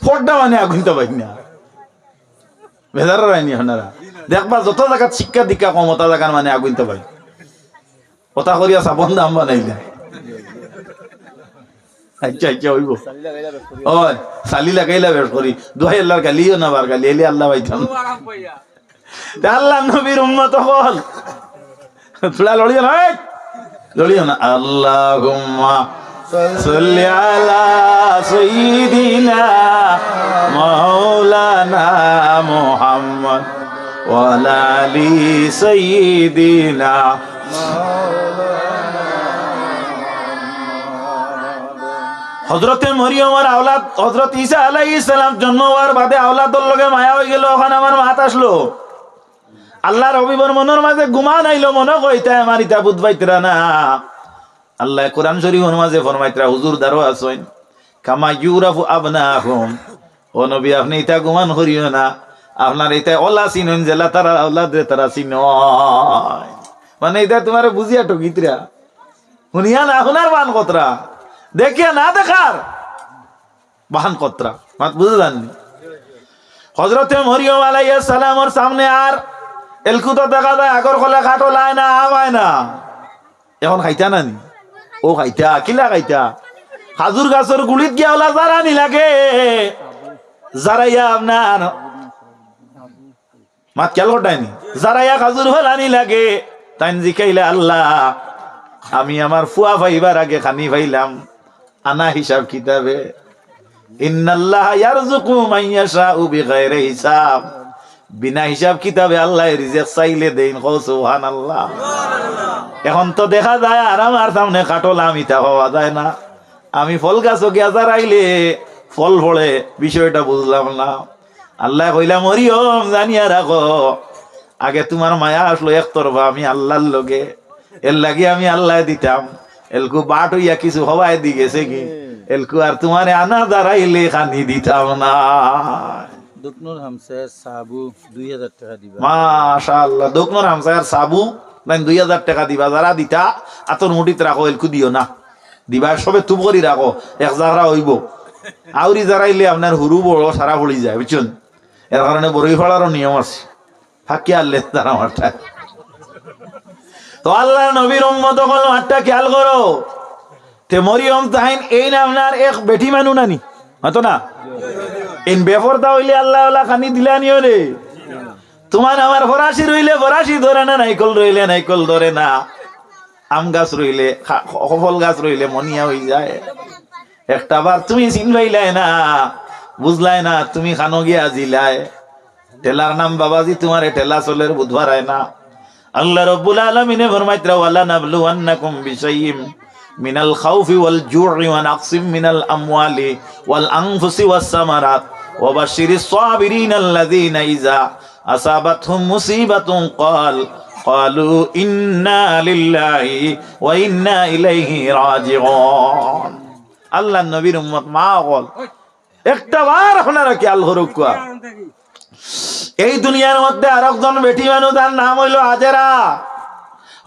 ফড্ডা মানে আগুন থাবাই না। ভেদারা রায়নি আপনারা দেখবা, যত জায়গাত শিক্ষা দীক্ষা কম, ওটা জায়গার মানে আগুন থাবাই, কথা করিয়া সাবন দাম বানাই না। আচ্ছা আচ্ছা হইব, ওই চালি লাগাইলা বেশ করি, দোহাই আল্লাহর গালিও না, বার গালি এলে আল্লাহ পাইতাম। আল্লাহ নবীর উম্মত হল, তোলা লড়িও না, লড়িও না। আল্লাহুম্মা সাল্লি আলা সাইয়্যিদিনা মাওলানা মুহাম্মদ ওয়া আলা আলি সাইয়্যিদিনা। হযরতে মরিয়মের আওলাদ হযরত ঈসা আলাইহিস সালাম জন্ম হওয়ার বাদে আওলাদর লগে মায়া হয়ে গেল। ওখানে আমার মাত আসলো, আল্লাহর হবিবর মনের মাঝে গুমান আইলো, মনে কইতা আমার ইতা বুধ পাইতরা না। আল্লাহ কোরআন শরীফের মাঝে ফরমাইতরা, হুজুর দারো আছেন কামা ইউরাফু আবনাহুম, ও নবী আপনি ইতা গুমান করিও না, আপনার ইতা ওলা চিনেন জেলা তারা আওলাদ রে তারা চিন, মানে ইতা তোমারে বুঝিয়া ঠকিতরা, শুনিয়া না শোনার বান কতরা, দেখিয়া না দেখার বাহান কতরা। মাত বুঝে জাননি? হযরতে মরিয়ম আলাইহিস সালামের সামনে আর এলকু তো দেখা যায় আগর কলে খাটো লাই না আমায় না এখন খাইতা নানি ও খাইতা কিলা খাইতা খাজুর গাছের গুড়িত গিয়া ওলা যারা নি লাগে যারাইয়া আপনার মাত খেয়াল করতাইনি যারাইয়া খাজুর ফেলানি লাগে তাই জিকাইলে আল্লাহ আমি আমার ফুয়া ভাইবার আগে খানি ভাইলাম আনা হিসাব কিতাবে ইন্নাল্লাহ ইয়ারযুকু মান ইয়াশাউ বিগাইরি হিসাব বিনা হিসাব কিতাবে আল্লাহ রিজিক চাইলে দেন কও সুবহানাল্লাহ। এখন তো দেখা যায় আর আমার সামনে কাটলা মিঠা পাওয়া যায় না আমি ফল গাছও গিয়া যারাইলে ফল ফলে বিষয়টা বুঝলাম না আল্লাহ কইলা মরিয়ম জানিয়া রাখো আগে তোমার মায়া আসলো একতরফা আমি আল্লাহর লগে এর লাগে আমি আল্লাহ দিতাম এলকু বাট হইয়া কিছু হওয়ায় দি গেছে কি এলকু আর তোমারে আনা দাঁড়াইলে খানি দিতাম না। দোকনোর হামসার সাবু 2000 টাকা দিবা মাশাআল্লাহ দোকনোর হামসার সাবু লাইন 2000 টাকা দিবা যারা দিতা আতর মুঠিত রাখো এলকু দিও না দিবা সবে তুব করি রাখো এক জায়গা হইব আউরি যারাইলে আপনার হুরু বড় সারা পড়ি যায় বুঝছেন এর কারণে বড়ই ফলারও নিয়ম আছে ফাঁকি আনলে তারা মারটা তো আল্লাহ নবীর উম্মত হল মাঠটা খেয়াল করো তে মরিয়ম তাহিন এই না আপনার এক বেটি মানু নানি হতো না ইন বেফরদা হইলে আল্লাহ আল্লাহ খানি দিলা নিও রে তোমার আমার ফরাসি রইলে ফরাসি ধরে না নাইকল রইলে নাইকল ধরে না আম গাছ রইলে ফল গাছ রইলে মনিয়া হয়ে যায় একটা বার তুমি চিনবাইলাই না বুঝলাই না তুমি খানো গিয়া জিলাই টেলার নাম বাবাজি তোমার টেলা চলের বুধবার হয় না আল্লাহ রাব্বুল আলামিনে ফরমাইতরা ওয়ালা নাবলুওয়ান্নাকুম বিশাইইম মিনাল খাউফি ওয়াল জু'i ওয়া নাকসিম মিনাল আমওয়ালি ওয়াল আনফুসি ওয়াস সামারাত ওয়া বাশশিরিস সাবিরিনা আল্লাযীনা ইযা আসাবাতহুম মুসিবাতুন ক্বালু ইন্না লিল্লাহি ওয়া ইন্না ইলাইহি রাজিউন। আল্লাহর নবীর উম্মত মা বল একটা বার আপনারা খেয়াল করুক এই দুনিয়ার মধ্যে আরেকজন বেটি মানুষ তার নাম হইল হাজেরা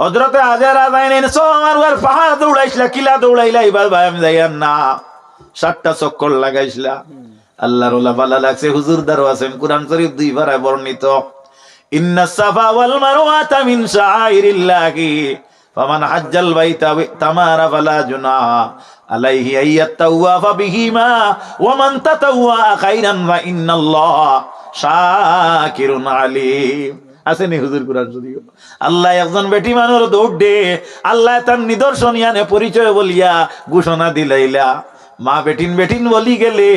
হযরতে হাজেরা যাইনি সো আমার ওর পাহাড় দৌড়াইছিলা কিলা দৌড়াইলা এবার ভাই আমি যাইয়ার না 7টা চক্কর লাগাইছিলা আল্লাহর ওলা ভালো লাগছে হুজুর দারো আছেন কুরআন শরীফ 2 পারায় বর্ণিত ইন্নাস সাফা ওয়াল মারওয়াতা মিন শাআইরিল্লাহি ফামান হাজ্জাল বাইতা তামারা ফালা জুনাহা আলাইহি আইয়াতাওয়াফা বিহিমা ওয়া মান তাতাওয়া খাইরান ওয়া ইন্নাল্লাহা শাকিরুন আলিম। আসেনি হুজুর কুরআন শরীফ আল্লাহ একজন বেটি মানুষ দৌড় দে আল্লাহ তার নিদর্শন ইয়ানে পরিচয় বলিয়া ঘোষণা দিলাইলা মা বেটিন বেটিন বলি গেলে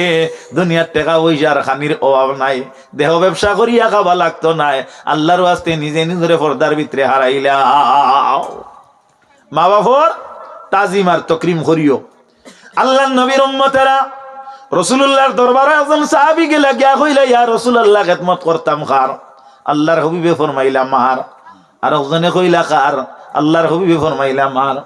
দুনিয়ার টাকা পয়সার খানির অভাব নাই দেহ ব্যবসা করিয়া খাবা লাগতো নাই আল্লাহর ওয়াস্তে নিজে নিজরে পর্দার ভিতরে হারাইলা মা বাবার তাজিম আর তকরিম করিও। আল্লাহর নবীর উম্মতেরা রাসূলুল্লাহর দরবারে একজন সাহাবী গেলা গিয়া কইলা ইয়া রাসূলুল্লাহ খিদমত করতাম খার আল্লাহর হাবিবে ফরমাইলা মার আর একজনে কইলা খার আল্লাহর হাবিবে ফরমাইলা মার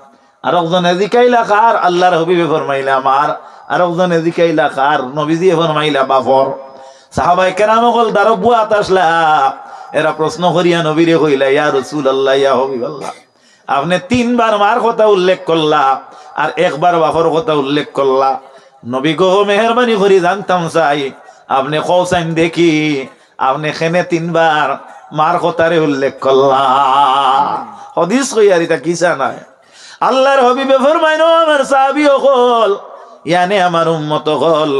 আর একজনে জিকাইলা খার আল্লাহর হাবিবে ফরমাইলা মার আর একজনে জিকাইলা খার নবীজি ফরমাইলা বাফর সাহাবায়ে কেরাম কল দারবু আতাসলা এরা প্রশ্ন করিয়া নবীরে কইলা ইয়া রাসূলুল্লাহ ইয়া হাবিবাল্লাহ আপনি 3 বার মার কথা উল্লেখ করলা আর একবার বাফর কথা উল্লেখ করলা নবী গো মেহরবানি করে জানতাম চাই আপনি কৌসাইন দেখি আপনি খেনে 3 বার মার কথারে উল্লেখ করলা হাদিস কইয়ার এটা কিসা নাই আল্লাহর হাবিবে ফরমাইনো আমার সাহাবী হল ইয়ানে আমার উম্মত হল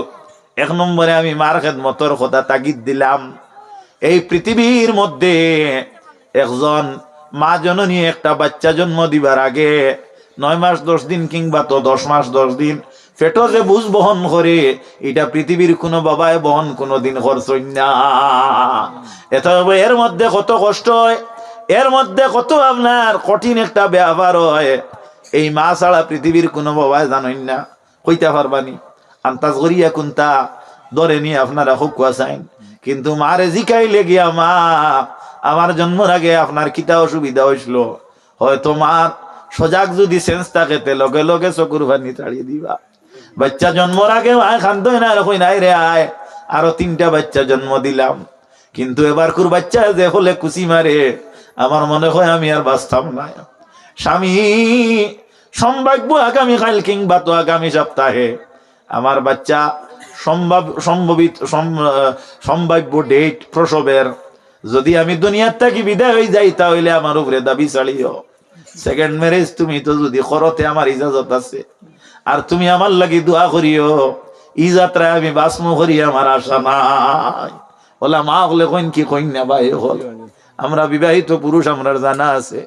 1 নম্বরে আমি মার খিদমতর কথা তাগিদ দিলাম এই পৃথিবীর মধ্যে একজন মা জননী একটা বাচ্চা জন্ম দিবার আগে 9 মাস 10 দিন কিংবা তো 10 মাস 10 দিন পেটো যে বুঝ বহন করে এটা পৃথিবীর কোনো বাবায় বহন কোনোদিন করছই না। এত এর মধ্যে কত কষ্ট হয় এর মধ্যে কত আপনার কঠিন একটা ব্যাপার হয় এই মা ছাড়া পৃথিবীর কোনো বাবায় জানেন না কইতে পারবানি আন্তাজ করিয়া কোনটা ধরে নিয়ে আপনারা খুব কুয়াশাইন কিন্তু মারে জিকাইলে গিয়া মা আমার জন্মের আগে আপনার কিতা অসুবিধা হয়েছিল হয়তো মার সজাগ যদি সেন্স থাকে তে লগে লগে চকুর পানি তাড়িয়ে দিবা বাচ্চা জন্মর আগে মায় খান্তই না কই নাই রে আয় আরো 3টা বাচ্চা জন্ম দিলাম কিন্তু এবার কুর বাচ্চা যে হলে কুচি মারে আমার মনে হয় আমি আর বাঁচতাম না স্বামী সম্ভাব্য আগামী কাল কিংবা তো আগামী সপ্তাহে আমার বাচ্চা সম্ভাব্য ডেট প্রসবের যদি আমি দুনিয়ার থেকে বিদায় হয়ে যাই তাহলে আমার উপরে দাবি চালিও। সেকেন্ড ম্যারেজ তুমি তো যদি করতে আমার ইজাজত আছে, আর তুমি আমার লাগি দোয়া করিও, ই যাত্রায় আমি বাসমু করি আমার আশা নাই। বলা মা হলে কইন কি কইন না ভাই হল, আমরা বিবাহিত পুরুষ, আমরা জানা আছে।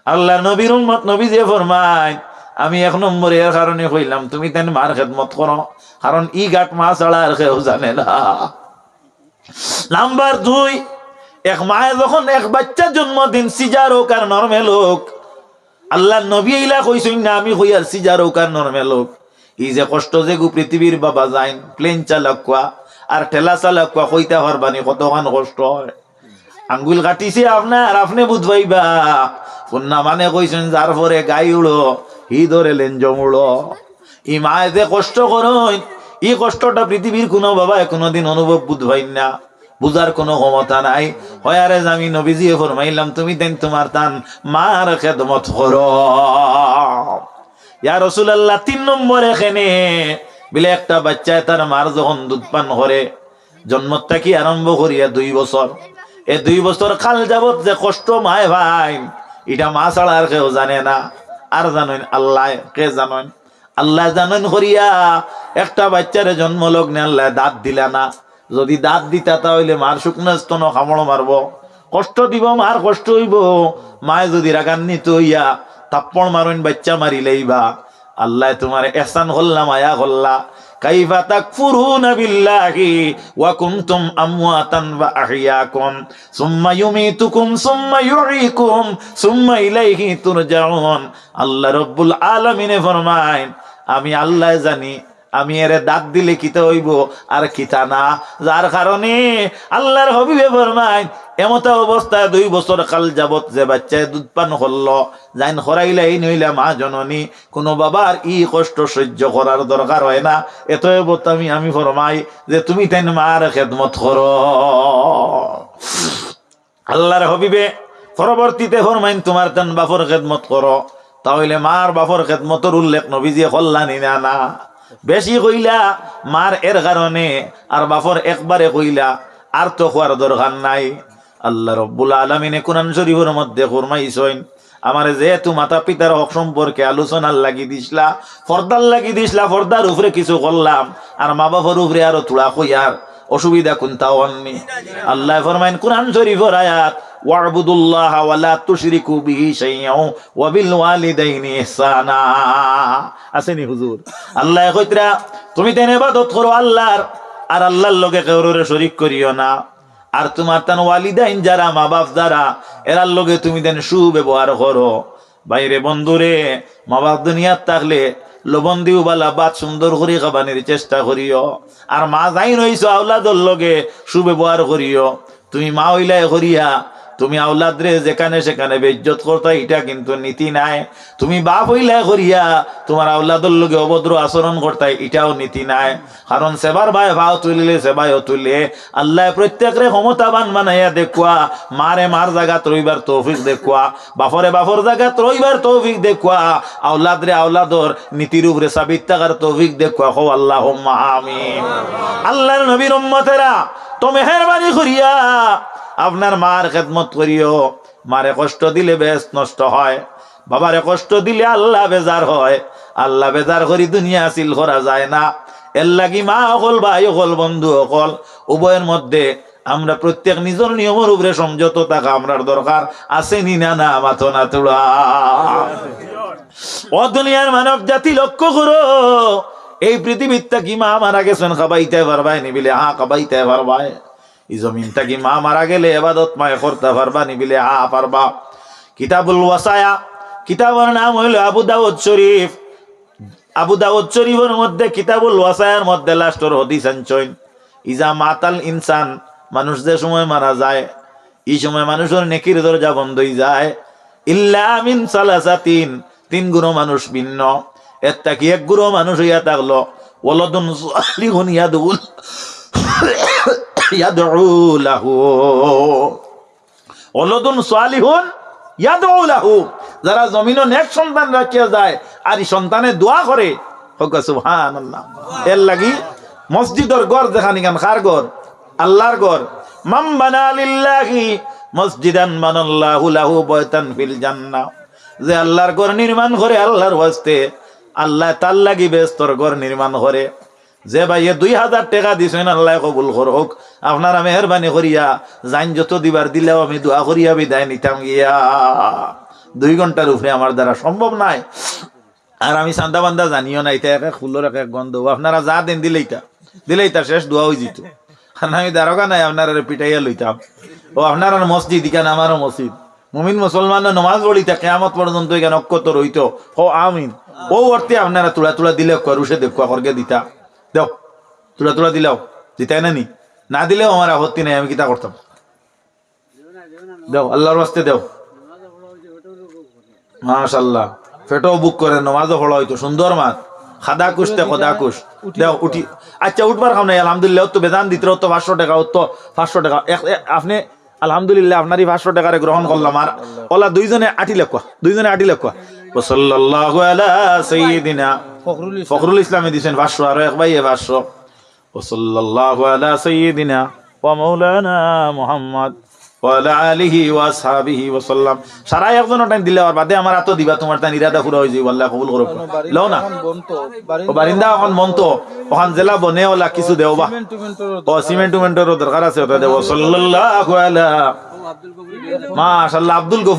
আল্লাহ নবীর উম্মত নবী যে ফরমায়, আমি 1 নম্বরে এর কারণে কইলাম তুমি তেন মার খেদমত করো, কারণ ই গাট মা ছাড়া আর কেউ জানে না। নাম্বার 2, এক মায়ে যখন এক বাচ্চা জন্ম দিন, সিজার হোক আর নরমেল হোক, আল্লাহ নবী ইলা কইছেন না, আমি কই আর সিজার হোক আর নরমেল হোক, এই যে কষ্ট যে গু পৃথিবীর বাবা যাইন, প্লেন চালক কোয়া আর ঠেলা চালক কোয়া কইতা পারবানি কতখান কষ্ট হয়। আঙ্গুল কাটিছে আপনার, আপনি বুঝবাইবা না, মানে কইছেন যার পরে গাই উড়ো হি ধরে লেঞ্জ উড়ো। ই মায়ে যে কষ্ট করুন, এই কষ্টটা পৃথিবীর কোনো বাবা কোনোদিন অনুভব বুঝবাই না, বুঝার কোনো ক্ষমতা নাই। হয় আরে আমি নবীজি ফরমাইলাম তুমি দেন তোমার তান মার খেদমত করো। ইয়া রাসূলুল্লাহ 3 নম্বর এখানে বলে একটা বাচ্চায় তার মার যখন দুধ পান করে, জন্ম থেকে আরম্ভ করিয়া 2 বছর, এই 2 বছর কাল যাবত যে কষ্ট মায় ভাই, এটা মা ছাড়া আর কেউ জানে না। আর জানেন আল্লাহ, কে জানেন? আল্লাহ জানেন করিয়া একটা বাচ্চারে জন্ম লগ্নে আল্লাহ দাঁত দিলা না। যদি দাঁত দিতা তাহলে মার শুকনো স্তন কামড় মারবো, কষ্ট দিব, মার কষ্ট হইব। মায়ে যদি রাগান্বিত হইয়া থাপ্পড় মারুন, বাচ্চা মারিলেইবা। আল্লাহ তোমার এহসান হল্লা, মায়া হল্লা। কাইফা তাকফুরুনা বিল্লাহি ওয়া কুনতুম আমওয়াতান ওয়া আহইয়াকুম সুম্মা ইউমীতুকুম সুম্মা ইউহয়িকুম সুম্মা ইলাইহি তুরজাউন। আল্লাহ রাব্বুল আলামিন ফরমায়, আমি আল্লাহ জানি আমি এর দাঁত দিলে কিতা হইব আর কিতা না। যার কারণে আল্লাহর হাবিবে ফরমায়, এমতা অবস্থায় 2 বছর কাল যাবত যে বাচ্চায় দুধ পান করলো, যাইন খরাইলাই নইলা মা জননী, কোনো বাবার ই কষ্ট সহ্য করার দরকার হয় না। এতএব আমি ফরমাই যে তুমি তেন মার খেদমত করো। আল্লাহর হাবিবে পরবর্তীতে ফরমাইন তোমার তেন বাপর খেদমত করো। তাহলে মার বাপর খেদমতের উল্লেখ নবীজি করলানি না? না, বেশি কইলা মার এর কারণে, আর বাপর একবারে কইলা আর তো হওয়ার দরকার নাই। আল্লাহ রাব্বুল আলামিন কুরআন শরীফের মধ্যে ফরমাইছেন, আমার যেহেতু মাতা পিতার হক সম্পর্কে আলোচনার লাগি দিছলা, পর্দার লাগি দিছলা, পর্দার উপরে কিছু করলাম, আর মা বাবার উপরে আরো তুলা কইয়ার অসুবিধা কোনটাও আননি। আল্লাহ ফরমাইন কুরআন শরীফের আয়াত, ওয়া'বুদুল্লাহ ওয়া লা তুশরিকু বিহি শাইআন ওয়া বিল ওয়ালিদাইনি ইহসানা। আসেনি হুজুর? আল্লাহ কইতরা তুমি তেন ইবাদত করো আল্লাহর, আর আল্লাহর লগে কাউরে শরীক করিও না। আর তোমার তান ওয়ালিদাইন যারা, মা বাপ যারা, এরার লগে তুমি তেন সুব্যবহার করো। বাইরে বন্ধুরে, মা বাপ দুনিয়াত থাকলে লবণ দিও বালা বাত সুন্দর করে খাবানের চেষ্টা করিও। আর মা যাই রইছো আওলাদর লগে সুব্যবহার করিও। তুমি মা হইলাই করিয়া তুমি আওলাদরে যেখানে সেখানে বেইজ্জত করতা, এটা কিন্তু নীতি নাই। তুমি বাপ হইলাই করিয়া তোমার আওলাদর লগে অভদ্র আচরণ করতাই, এটাও নীতি নাই। কারণ সেবার ভাই ভাও তুলিলে সেবাইও তুলে। আল্লাহ প্রত্যেকরে ক্ষমতাবান বানাইয়া দেখুয়া, মারে মার জায়গাত রইবার তৌফিক দেখুয়া, বাপরে বাপর জায়গাত রইবার তৌফিক দেখুয়া, আওলাদরে আওলাদর নীতির উপরে সাবিত থাকার তৌফিক দেখুয়া। হো আল্লাহুম্মা আমিন। আল্লাহর নবীর উম্মতেরা তো মেহেরবানি করিয়া আপনার মার খেদমত করিও। মারে কষ্ট দিলে বেশ নষ্ট হয়, বাবারে কষ্ট দিলে আল্লাহ বেজার হয়। আল্লাহ বেজার করি দুনিয়া হাসিল করা যায় না। এর লাগি মা অকল, ভাই অকল, বন্ধু অকল, উভয়ের মধ্যে আমরা প্রত্যেক নিজের নিয়মের উপরে সংযত থাকা আমরার দরকার আছে নি না? না, মাথো না তোলা। ও দুনিয়ার মানব জাতি লক্ষ্য করো, এই পৃথিবীরটা কি মা মারা গেছেন খাবাইতে পারবাই নি? বিলে হা, খাবাইতে পারবাই। এই জমিনটা কি মা মারা গেলে ইবাদত মায়ে করতে পারবা নি? বিলে হা, পারবা। কিতাবুল ওয়াসায়া, কিতাবের নাম হইল আবু দাউদ শরীফ। আবু দাউদ শরীফের মধ্যে কিতাবুল ওয়াসায়ার মধ্যে লাস্টের হাদিস আনছেন, ইজা মাতাল ইনসান, মানুষ যে সময় মারা যায়, এই সময় মানুষের নেকির দরজা বন্ধ হয়ে যায়। ইল্লা মিন সালাসাতিন, 3 গুণ মানুষ ভিন্ন। এর তাকি 1 গুণ মানুষ হইয়া থাকলো, ওয়ালাদুন সালিহুন ইয়াদউ লাহু, ওয়ালাদুন সালিহুন ইয়াদউ লাহু, যারা জমিনে নেক সন্তান রাখিয়া যায় আর এই সন্তানের দোয়া করে। সুবহানাল্লাহ। এর লাগি মসজিদের ঘর যেখানে গান, কার ঘর? আল্লাহর ঘর মান বানা লিল্লাহি মসজিদান বানাল্লাহু লাহু বাইতান ফিল জান্নাহ যে আল্লাহর ঘর নির্মাণ করে আল্লাহর ওয়াস্তে আল্লাহ তার লাগি বেস্তর ঘর নির্মাণ করে যে ভাইয়ে 2000 টাকা দিছেন আল্লাহ কবুল করুক আপনারা মেহেরবানি করিয়া জান যত দিবার দিলেও আমি দোয়া করিয়া বিদায় নিতাম গিয়া 2 ঘন্টার উপরে আমার দ্বারা সম্ভব নাই আর আমি চান্দা বান্দা জানিও না এটা এক ফুলের এক গন্ধ আপনারা যা দেন দিলেইটা শেষ দোয়া হয়ে যেত কারণ আমি দারোগা নাই আপনারা পিটাইয়া লইতাম ও আপনার মসজিদ ইখানে আমারও মসজিদ মুমিন মুসলমান নমাজ পড়িতা কিয়ামত পর্যন্ত এখানে অক্ষত রইত ও আমিন ও অর্থে আপনারা তুলা দিলে রুষে দেখুয়া করকে দিতা দেও তুলা দিলেও দিতাই না নি না দিলেও আমার আপত্তি নাই আমি কিতা করতাম দেও আল্লাহর ওয়াস্তে দেও মাশাআল্লাহ পেটও বুক করে নমাজও পড়া হইতো সুন্দর মাত খাদা কুশতে খদা কুশ দেও উঠি আচ্ছা উঠবার খাম নাই আলহামদুলিল্লাহ তো বেদান দিতে তো 500 টাকা তো 500 টাকা আপনি আলহামদুলিল্লাহ আপনারই 500 টাকারে গ্রহণ করলাম আর ওলা দুইজনে আটি লেখা সাল্লাল্লাহু আলা সাইয়্যিদিনা ফখরুল ইসলামে দিবেন 500 আর এক ভাই 500 সাল্লাল্লাহু আলা সাইয়্যিদিনা ওয়া মাওলানা মুহাম্মদ ওয়া আলা আলিহি ওয়া আসহাবিহি ওয়া সাল্লাম সারা একজন টাইম দিলে আর বাদে আমার এত দিবা তোমার তা ইরাদা পুরা হই যাই আল্লাহ কবুল করুক লও না ও বারিন্দা এখন মন্ত ওখান জেলা বনে ওলা কিছু দেওবা ও সিমেন্টের দরকার আছে ওটা দেব সাল্লাল্লাহু আলা মাশাআল্লাহ আব্দুল গফুর